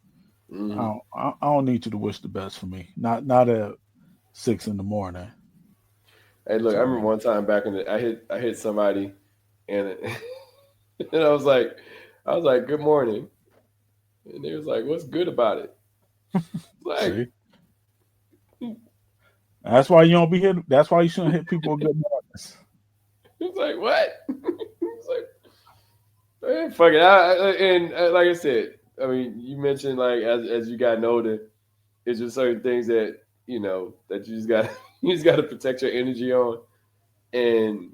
Mm-hmm. I don't need you to wish the best for me. Not at 6 in the morning. Hey, look, I remember So one time back in the, I hit somebody, and and I was like, good morning, and they was like, what's good about it? Like, see, that's why you don't be hit. That's why you shouldn't hit people with good mornings. it's like what? It's like, man, fuck it. And like I said, I mean, you mentioned like as you got older, it's just certain things that that you just got you just got to protect your energy on, and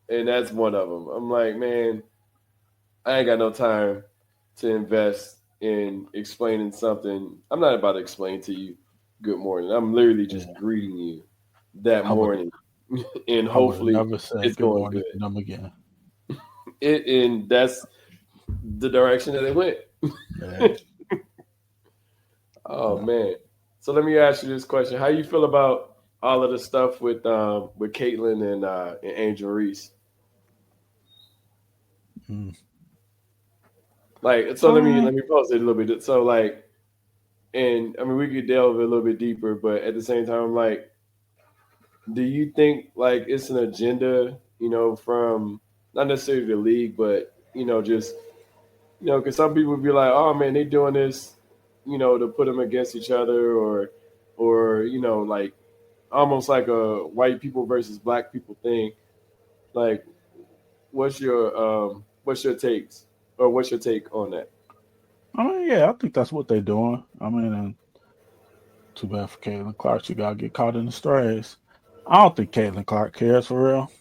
that's one of them. I'm like, man, I ain't got no time to invest in explaining something. I'm not about to explain to you good morning. I'm literally just Yeah, greeting you that I would morning, and I would have hopefully never said it's good going morning good. to them again. And that's the direction that it went. Yeah, Oh yeah. man. So let me ask you this question: how you feel about all of the stuff with Caitlyn and Angel Reese? Mm. Like, so Um, let me pause it a little bit. So like, and I mean we could delve a little bit deeper, but at the same time, like, do you think like it's an agenda, from not necessarily the league, but just because some people be like, oh man, they doing this, to put them against each other, or like almost like a white people versus black people thing. Like, what's your takes or what's your take on that? I mean, yeah, I think that's what they're doing. I mean, and too bad for Caitlin Clark. She got to get caught in the strays. I don't think Caitlin Clark cares for real.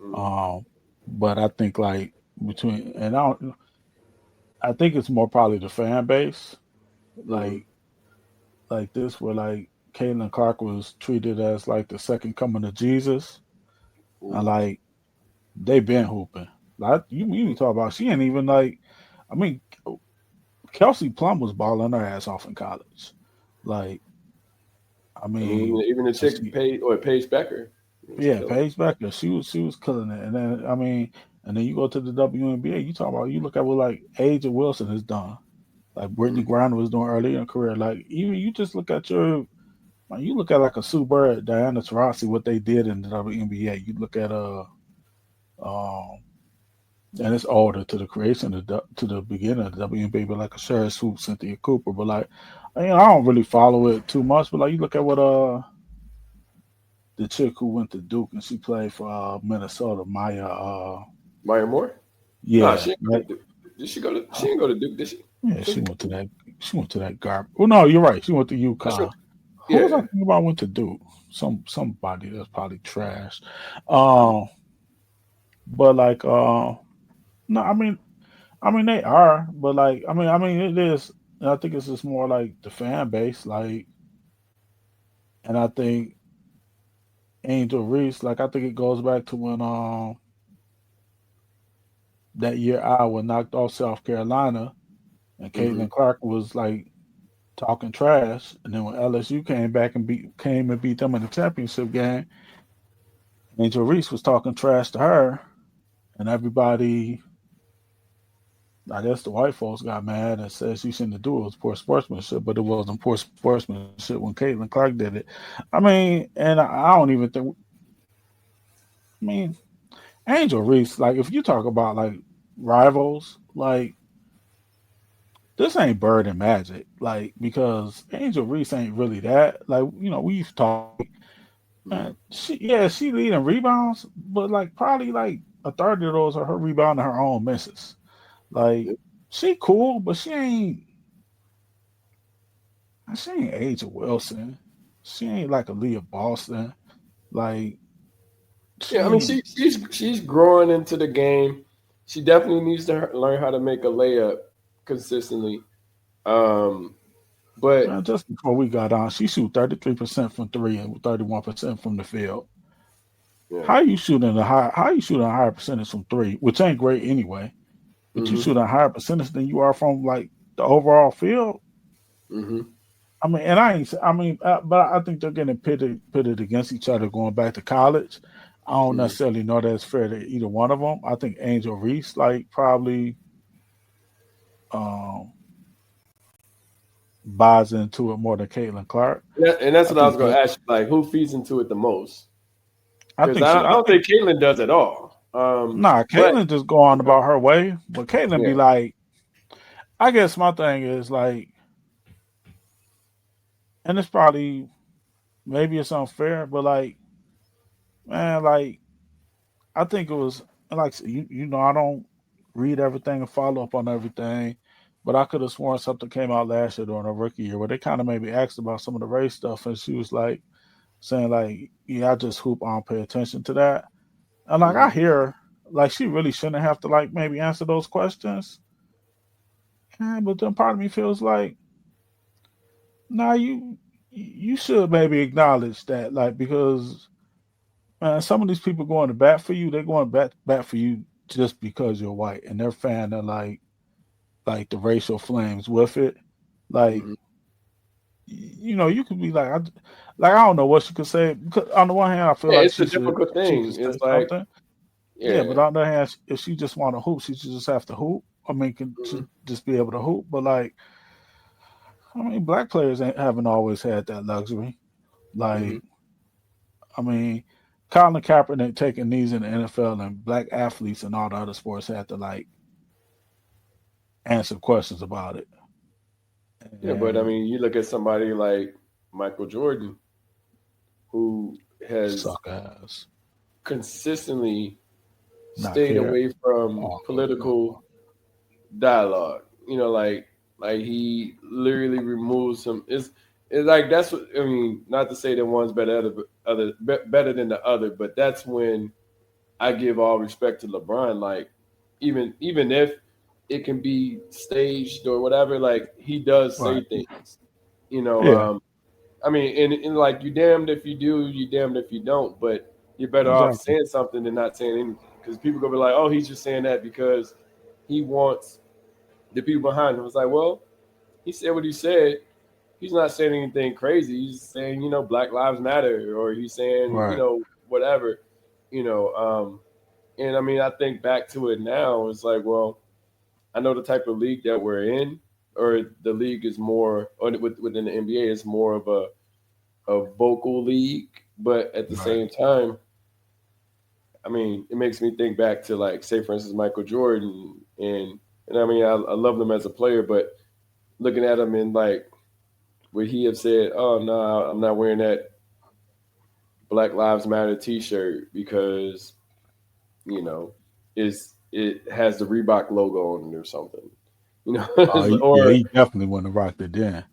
Mm, Um, but I think like between and I think it's more probably the fan base, mm-hmm. like this, where like Caitlin Clark was treated as like the second coming of Jesus, and Ooh. like they been hooping. Like you talk about, she ain't even like. I mean, Kelsey Plum was balling her ass off in college. Like, I I mean, mean, even the and chick she, Paige Becker was yeah, killing. Paige Becker, she was killing it. And then I mean, and then you go to the WNBA, you talk about you look at what like A'ja Wilson has done, like Brittany Mm, Griner was doing earlier in her career. Like even you just look at your, like, you look at like a Sue Bird, Diana Taurasi, what they did in the WNBA. You look at um, and it's older to the creation of to the beginning of the WNBA, but like a Sherry Swoop, Cynthia Cooper, but like. I don't really follow it too much, but like you look at what the chick who went to Duke and she played for Minnesota, Maya. Maya Moore? Nah, Yeah, she didn't go to right. Duke. Did she go to? She didn't go to Duke, did she? Yeah, Was she it? went to that. She went to that garb. Well, no, you're right. She went to I should, UConn. Who was I yeah. thinking about went to Duke? Somebody that's probably trash. Mm, Um, but like, no, I mean they are, but like, I mean it is. And I think it's just more like the fan base, like, and I think Angel Reese, like, I think it goes back to when that year Iowa knocked off South Carolina and mm-hmm. Caitlin Clark was like talking trash, and then when LSU came and beat them in the championship game, Angel Reese was talking trash to her, and everybody, I guess the white folks got mad and said she shouldn't do it. It was poor sportsmanship, but it wasn't poor sportsmanship when Caitlin Clark did it. I mean, and I don't even think. I mean, Angel Reese, like if you talk about like rivals, like this ain't Bird and Magic, like because Angel Reese ain't really that. Like we used to talk like, Mm-hmm. she leading rebounds, but like probably like a third of those are her rebounding her own misses. Like Yep. she cool, but she ain't A'ja Wilson. She ain't like a Leah Boston. Like Yeah, I mean, she she's growing into the game. She definitely needs to learn how to make a layup consistently. Um, but just before we got on, she shoot 33% from three and 31% from the field. yeah, How you shooting a higher percentage from three, which ain't great anyway, but you mm-hmm, shoot a higher percentage than you are from like the overall field. mm-hmm, I mean, and I ain't. I mean, but I think they're getting pitted against each other going back to college. I don't mm-hmm. necessarily know that it's fair to either one of them. I think Angel Reese like probably um, buys into it more than Caitlin Clark. And that's I what I was think going to Kate. ask you. Like, who feeds into it the most? I Because think she. I I don't think think Caitlyn does at all. nah. But Caitlin just go on you know, about her way, but Caitlin be yeah, like. I guess my thing is like, and it's probably maybe it's unfair, but like, man, like I think it was like I don't read everything and follow up on everything, but I could have sworn something came out last year during her rookie year where they kind of maybe asked about some of the race stuff, and she was like saying like, "Yeah, I just hope I don't pay attention to that." And like mm-hmm, I hear like she really shouldn't have to like maybe answer those questions, but then part of me feels like, nah, you should maybe acknowledge that like because some of these people going to bat for you. They're going bat for you just because you're white, and they're fan of like the racial flames with it. Like mm-hmm. you could be like, like I don't know what she could say. Because on the one hand, I feel Yeah, like it's a difficult she could thing. say It's like, something. Yeah, but yeah, on the other hand, if she just want to hoop, she should just have to hoop. I mean, can mm-hmm, should just be able to hoop. But like, I mean, black players haven't always had that luxury. mm-hmm. Like, I mean, Colin Kaepernick taking knees in the NFL and black athletes and all the other sports had to like answer questions about it. Yeah. But I And mean, you look at somebody like Michael Jordan, who has Suck ass. consistently Not stayed care. away from Oh, no. political dialogue. Like he literally removes some. It's like that's what I mean. Not to say that one's better than the other, but that's when I give all respect to LeBron. Like even if it can be staged or whatever, like he does say Right. things. You know, Yeah. I mean, and like you damned if you do, you damned if you don't. But you're better off Exactly. saying something than not saying anything because people gonna be like, oh, he's just saying that because he wants the people behind him. It's like, well, he said what he said. He's not saying anything crazy. He's saying, Black Lives Matter, or he's saying, Right. whatever, you know. And I mean, I think back to it now. It's like, well, I know the type of league that we're in, or the league is more, or within the NBA, is more of a vocal league. But at the Right. same time, I mean, it makes me think back to like, say, for instance, Michael Jordan, and I mean, I love them as a player, but looking at him and like, would he have said, "Oh no, I'm not wearing that Black Lives Matter T-shirt because you know it has the Reebok logo on it or something?" Yeah, Or he definitely wouldn't have rocked it then.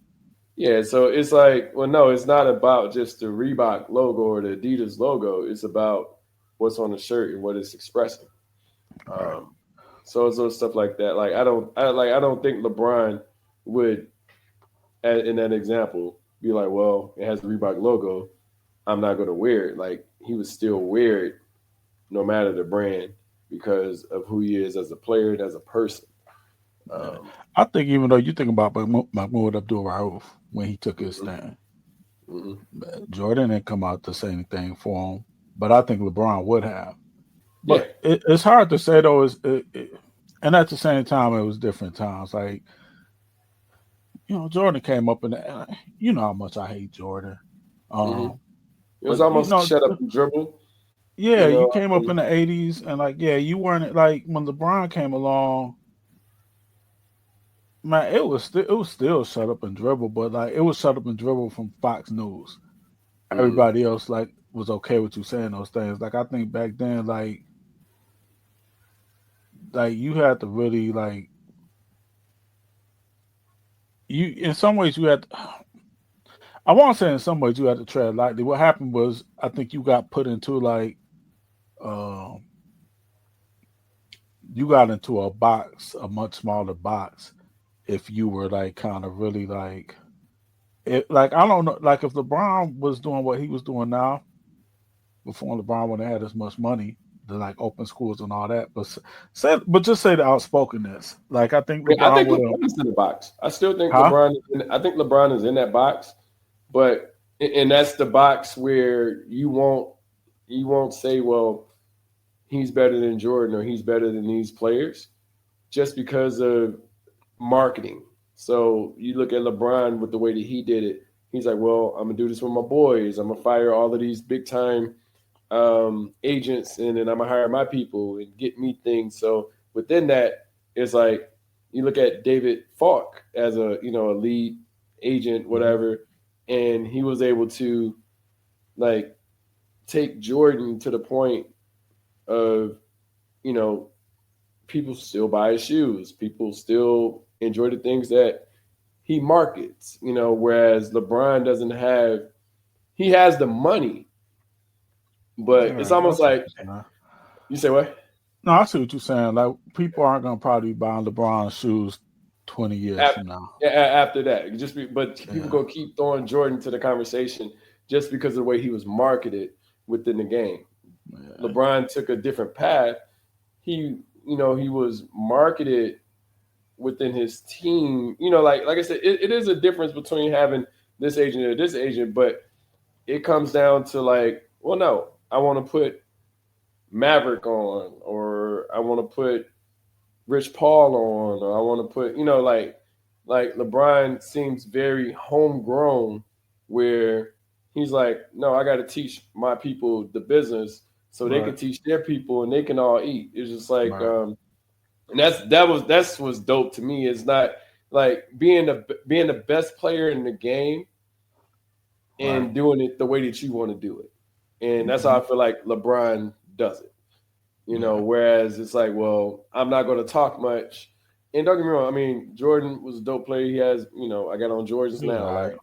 yeah. So it's like, well, no, it's not about just the Reebok logo or the Adidas logo. It's about what's on the shirt and what it's expressing. Right. Um, so it's little stuff like that. Like I don't think LeBron would, in that example, be like, well, it has the Reebok logo. I'm not going to wear it. Like he would still wear it no matter the brand because of who he is as a player and as a person. Yeah. Um, I think even though you think about Mahmoud Abdul Rauf when he took his mhm, stand, mhm. Jordan didn't come out to say anything for him, but I think LeBron would have. Yeah, But it's hard to say though. And at the same time, it was different times. Like Jordan came up in you know how much I hate Jordan. hmm Um, it was but almost shut up and dribble. yeah, You you know, came I up mean, in the '80s, and like yeah, you weren't like when LeBron came along. Man, it was still shut up and dribble, but like it was shut up and dribble from Fox News. mhm. Everybody else like was okay with you saying those things. Like I think back then, like you had to really like you in some ways you had. I won't say in some ways you had to tread lightly. What happened was I think you got put into like um you got into a box, a much smaller box, if you were like kind of really like it. Like I don't know, like if LeBron was doing what he was doing now before LeBron would have had as much money to like open schools and all that. But just say the outspokenness. Like I think Yeah, I LeBron think would have, LeBron is in the box. I still think huh? LeBron. I think LeBron is in that box, but and that's the box where you won't say, well, he's better than Jordan or he's better than these players just because of marketing. So you look at LeBron with the way that he did it. He's like, well, I'm gonna do this with my boys. I'm gonna fire all of these big time agents, and then I'm gonna hire my people and get me things. So within that, it's like you look at David Falk as a lead agent, Hmm. whatever, and he was able to like take Jordan to the point of you know people still buy his shoes, people still enjoy the things that he markets. Whereas LeBron doesn't have. He has the money, but it's Yeah, I almost see what like you're saying. you say what? No, I see what you're saying. Like people aren't gonna probably be buying LeBron shoes 20 years After, from now. after that, but people Yeah, gonna keep throwing Jordan to the conversation just because of the way he was marketed within the game. yeah, LeBron took a different path. He was marketed within his team. Like I said, it is a difference between having this agent or this agent, but it comes down to like, well, no, I want to put Maverick on, or I want to put Rich Paul on, or I want to put, like LeBron seems very homegrown, where he's like, no, I got to teach my people the business so they can right, teach their people and they can all eat. It's just like, right. Yeah, and that's what's dope to me. It's not like being the best player in the game Right. and doing it the way that you want to do it. And that's how Mhm. I feel like LeBron does it. Yeah. Whereas it's like, well, I'm not going to talk much. And don't get me wrong, I mean, Jordan was a dope player. He has, I got on Jordans He's now, all right. like,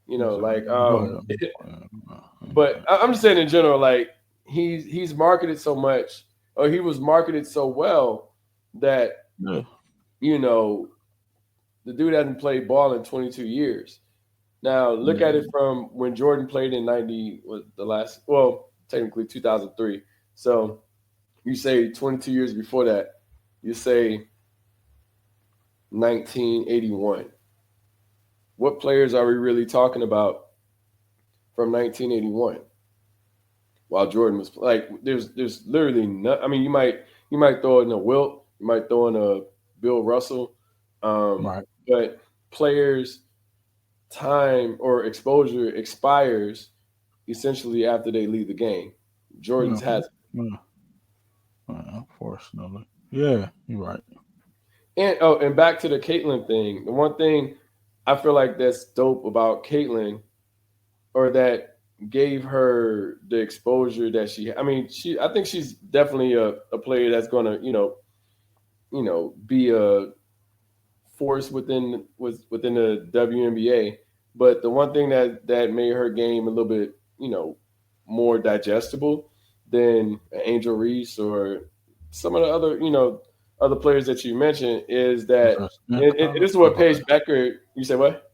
He's all right. like, Go ahead. but I'm just saying in general, like he's marketed so much, or he was marketed so well that Yeah. you know the dude hasn't played ball in 22 years. Now look Yeah. at it from when Jordan played in 90 was the last, well, technically 2003. So you say 22 years before that, you say 1981. What players are we really talking about from 1981? While Jordan was like, there's literally no. I mean, you might throw in a Wilt, you might throw in a Bill Russell, Right. but players' time or exposure expires essentially after they leave the game. Yeah. Jordan's has. Yeah. Unfortunately. Yeah. You're right. And back to the Caitlyn thing. The one thing I feel like that's dope about Caitlyn, or that gave her the exposure that she. I mean, I think she's definitely a player that's gonna be a force within the WNBA. But the one thing that made her game a little bit more digestible than Angel Reese or some of the other players that you mentioned is that, Snap and Tyler. this is Oh, what go Paige ahead. Becker. You say what?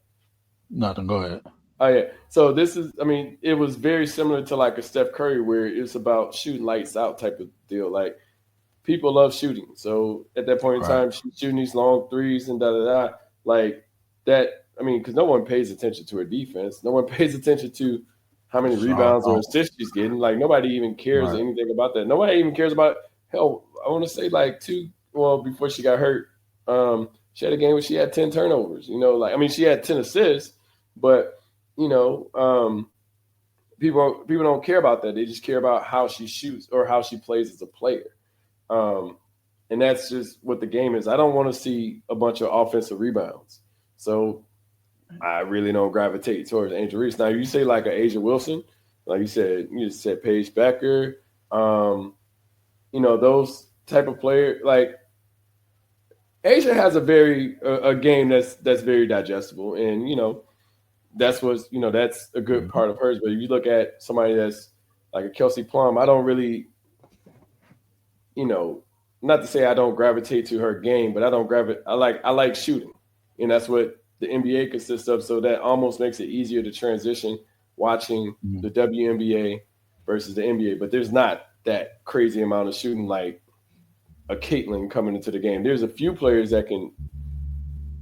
Nothing. Go ahead. Oh yeah. So this is, I mean, it was very similar to like a Steph Curry where it's about shooting lights out type of deal. Like people love shooting. So at that point in Right. time, she's shooting these long threes and da da da. Like that. I mean, because no one pays attention to her defense. No one pays attention to how many Sure rebounds or don't. assists she's getting. Like nobody even cares Right. anything about that. Nobody even cares about. Hell, I want to say like two. Well, before she got hurt, she had a game where she had 10 turnovers. Like I mean, she had 10 assists, but you know, people don't care about that. They just care about how she shoots or how she plays as a player. Um, and that's just what the game is. I don't want to see a bunch of offensive rebounds. So I really don't gravitate towards Angel Reese. Now you say like a Asia Wilson, like you just said Paige Becker, um, those type of player. Like Asia has a game that's very digestible, and that's a good Mhm. part of hers. But if you look at somebody that's like a Kelsey Plum, I don't really, you know, not to say I don't gravitate to her game, but I don't gravitate. I like shooting, and that's what the NBA consists of. So that almost makes it easier to transition watching Mhm. the WNBA versus the NBA. But there's not that crazy amount of shooting like a Caitlyn coming into the game. There's a few players that can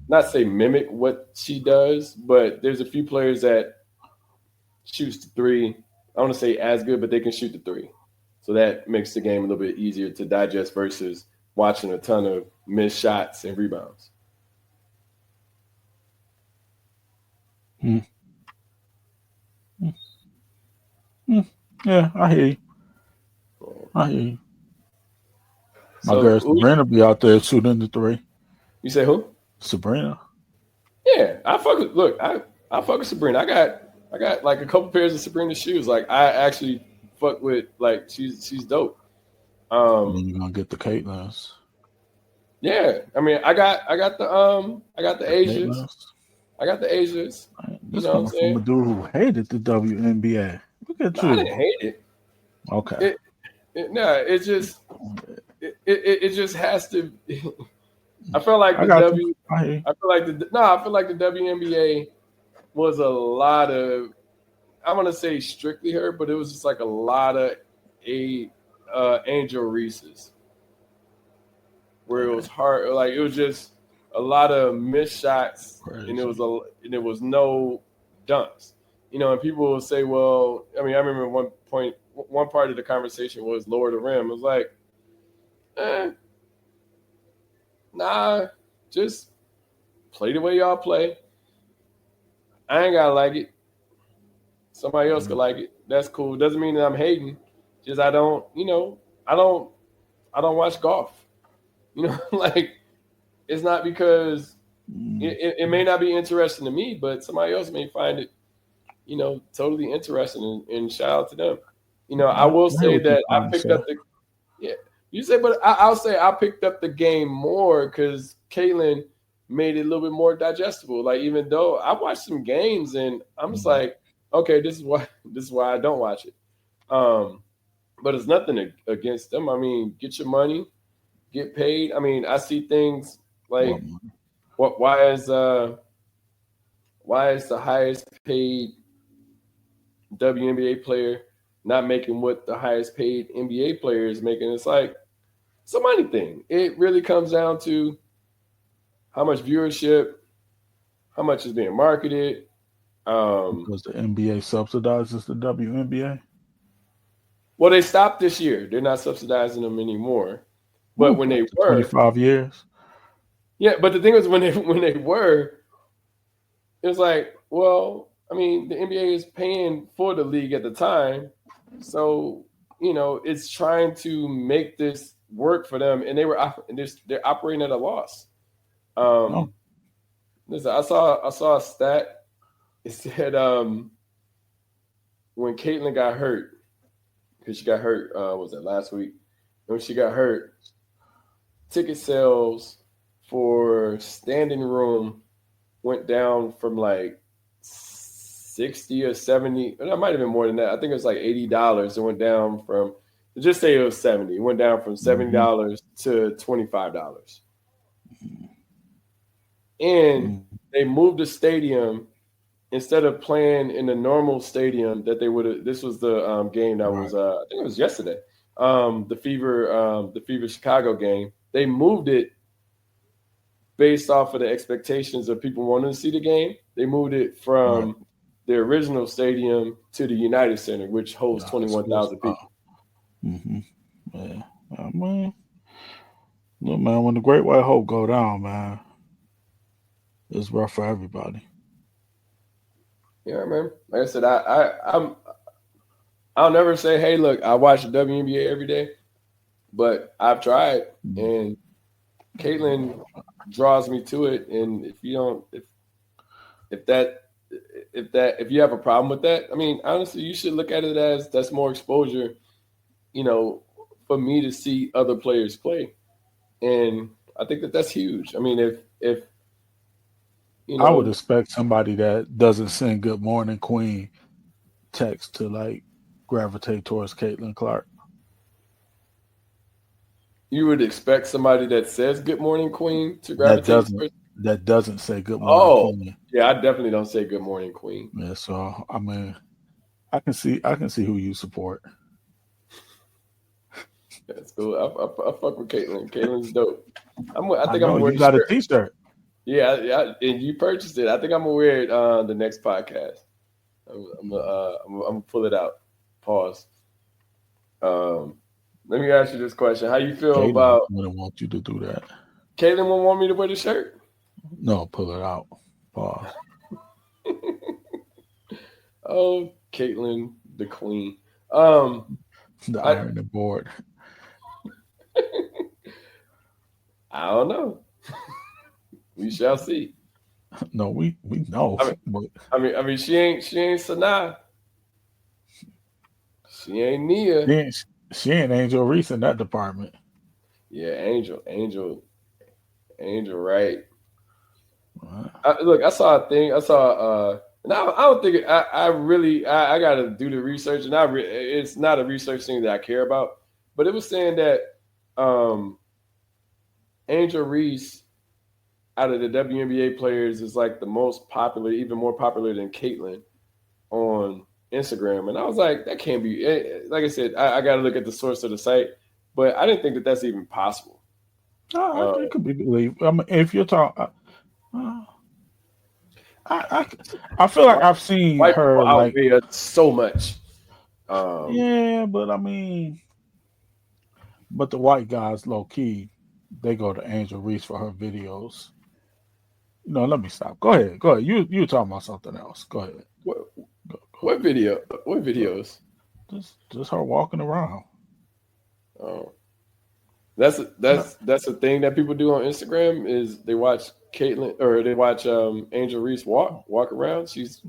not say mimic what she does, but there's a few players that shoots the three. I want to say as good, but they can shoot the three. So that makes the game a little bit easier to digest versus watching a ton of missed shots and rebounds. Mm. Mm. Yeah, I hear you. I hear you. My So girl Sabrina be out there shooting the three. you say who? Sabrina. Yeah, I fuck with. Look, I fuck with Sabrina. I got like a couple pairs of Sabrina shoes. Like I actually fuck with. Like she's dope. And then Um, you're gonna get the Caitlins. yeah. I mean, I got the The Asias. Caitlins. I got the Asias. You This know what I'm coming from saying? a dude who hated the WNBA. Look at No, I you. didn't hate it. Okay. No, it just has to. I feel like I the got you. W. I hear you. I feel like the no. I feel like the WNBA was a lot of. I want to say strictly her, but it was just like a lot of a Angel Reese's, where it was Okay. hard. Like it was just a lot of missed shots, and Crazy. there was no dunks. And people will say, well, I mean, I remember one part of the conversation was lower the rim. It was like, eh, nah, just play the way y'all play. I ain't gotta like it. Somebody else could Mhm. like it. That's cool. Doesn't mean that I'm hating. Just I don't, I don't, I don't watch golf. Like it's not because Mm. it may not be interesting to me, but somebody else may find it totally interested, and shout out to them. I I will hear say what you're that I trying to picked say. up the yeah. You say, but I'll say I picked up the game more because Caitlin made it a little bit more digestible. Like even though I watched some games and I'm just Mhm. like, okay, this is why I don't watch it. Um, but it's nothing against them. I mean, get your money, get paid. I mean, I see things Well, like what why is the highest paid WNBA player not making what the highest paid NBA player is making? It's like it's a money thing. It really comes down to how much viewership, how much is being marketed. Um, because the NBA subsidizes the WNBA. well, they stopped this year. They're not subsidizing them anymore. But Ooh, when they after were, 25 years. yeah. But the thing was, when they were, it was like, well, I mean, the NBA is paying for the league at the time, so it's trying to make this work for them, and they're operating at a loss. Oh, Um, listen, I saw a stat. It said when Caitlyn got hurt, because she got hurt, was that last week? When she got hurt, ticket sales for standing room went down from like 60 or 70. That might have been more than that. I think it was like $80. It went down from, just say it was 70. It went down from mm-hmm. $70 to $25. And Mm-hmm. they moved the stadium instead of playing in the normal stadium that they would have. This was the game that Right. was, I think it was yesterday. The Fever Chicago game. They moved it based off of the expectations of people wanting to see the game. They moved it Right. from the original stadium to the United Center, which holds Nah, it's supposed 21,000 to. people. Mm-hmm. Yeah. Man, look, man, when the Great White Hope go down, man, it's rough for everybody. Yeah, man. Like I said, I'll never say, hey, look, I watch the WNBA every day, but I've tried, Mm. and Caitlin draws me to it. And if you don't, if that if you have a problem with that, I mean, honestly, you should look at it as that's more exposure, you know, for me to see other players play. And I think that that's huge. I mean, if you I would know expect somebody that doesn't send "Good Morning Queen" text to like gravitate towards Caitlin Clark. you would expect somebody that says "Good Morning Queen" to That gravitate doesn't towards. that doesn't say "Good Morning Oh, Queen." yeah, I definitely don't say "Good Morning Queen." Yeah, so I mean, I can see who you support. That's cool. I fuck with Caitlin. Caitlin's dope. I I think I'm know gonna wear you the got a shirt. T-shirt. Yeah, yeah, and you purchased it. I think I'm gonna wear it on the next podcast. I'm gonna pull it out. Pause. Um, Let me ask you this question: how you feel Caitlin about wouldn't want you to do that. Caitlin? Won't want me to wear the shirt. No, pull it out. Pause. Oh, Caitlin, the queen. Um, The I ironing board. I don't know. We shall see. No, we know, I mean, but she ain't Sanaa. She ain't Nia. she ain't, she ain't Angel Reese in that department. Yeah, Angel, right? Uh, Look, I saw a thing. I saw. And I don't think I really. I got to do the research, and it's not a research thing that I care about. But it was saying that um, Angel Reese out of the WNBA players is like the most popular, even more popular than Caitlyn on Instagram. And I was like, that can't be. Like I said, I got to look at the source of the site, but I didn't think that that's even possible. Uh, it could be believed. I mean, if you're talking, uh, I, I I feel like white, I've seen white people her like, outweigh us so much. Um, yeah, but I mean, but the white guys, low key, they go to Angel Reese for her videos. No, let me stop. Go ahead. Go ahead. You talking about something else. Go ahead. what, Go what ahead. video? What Go. videos? Just her walking around. Um, that's No, that's a thing that people do on Instagram is they watch Caitlyn or they watch Angel Reese walk around. She's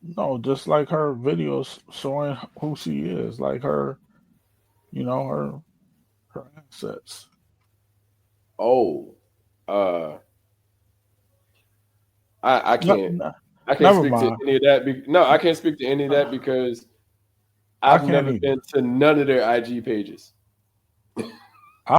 No, just like her videos showing who she is, like her, her assets. Oh, uh, I No, can't. no, I can't never speak to mind. any of that. No, I can't speak to any of that because I I've can't never either. been to none of their IG pages.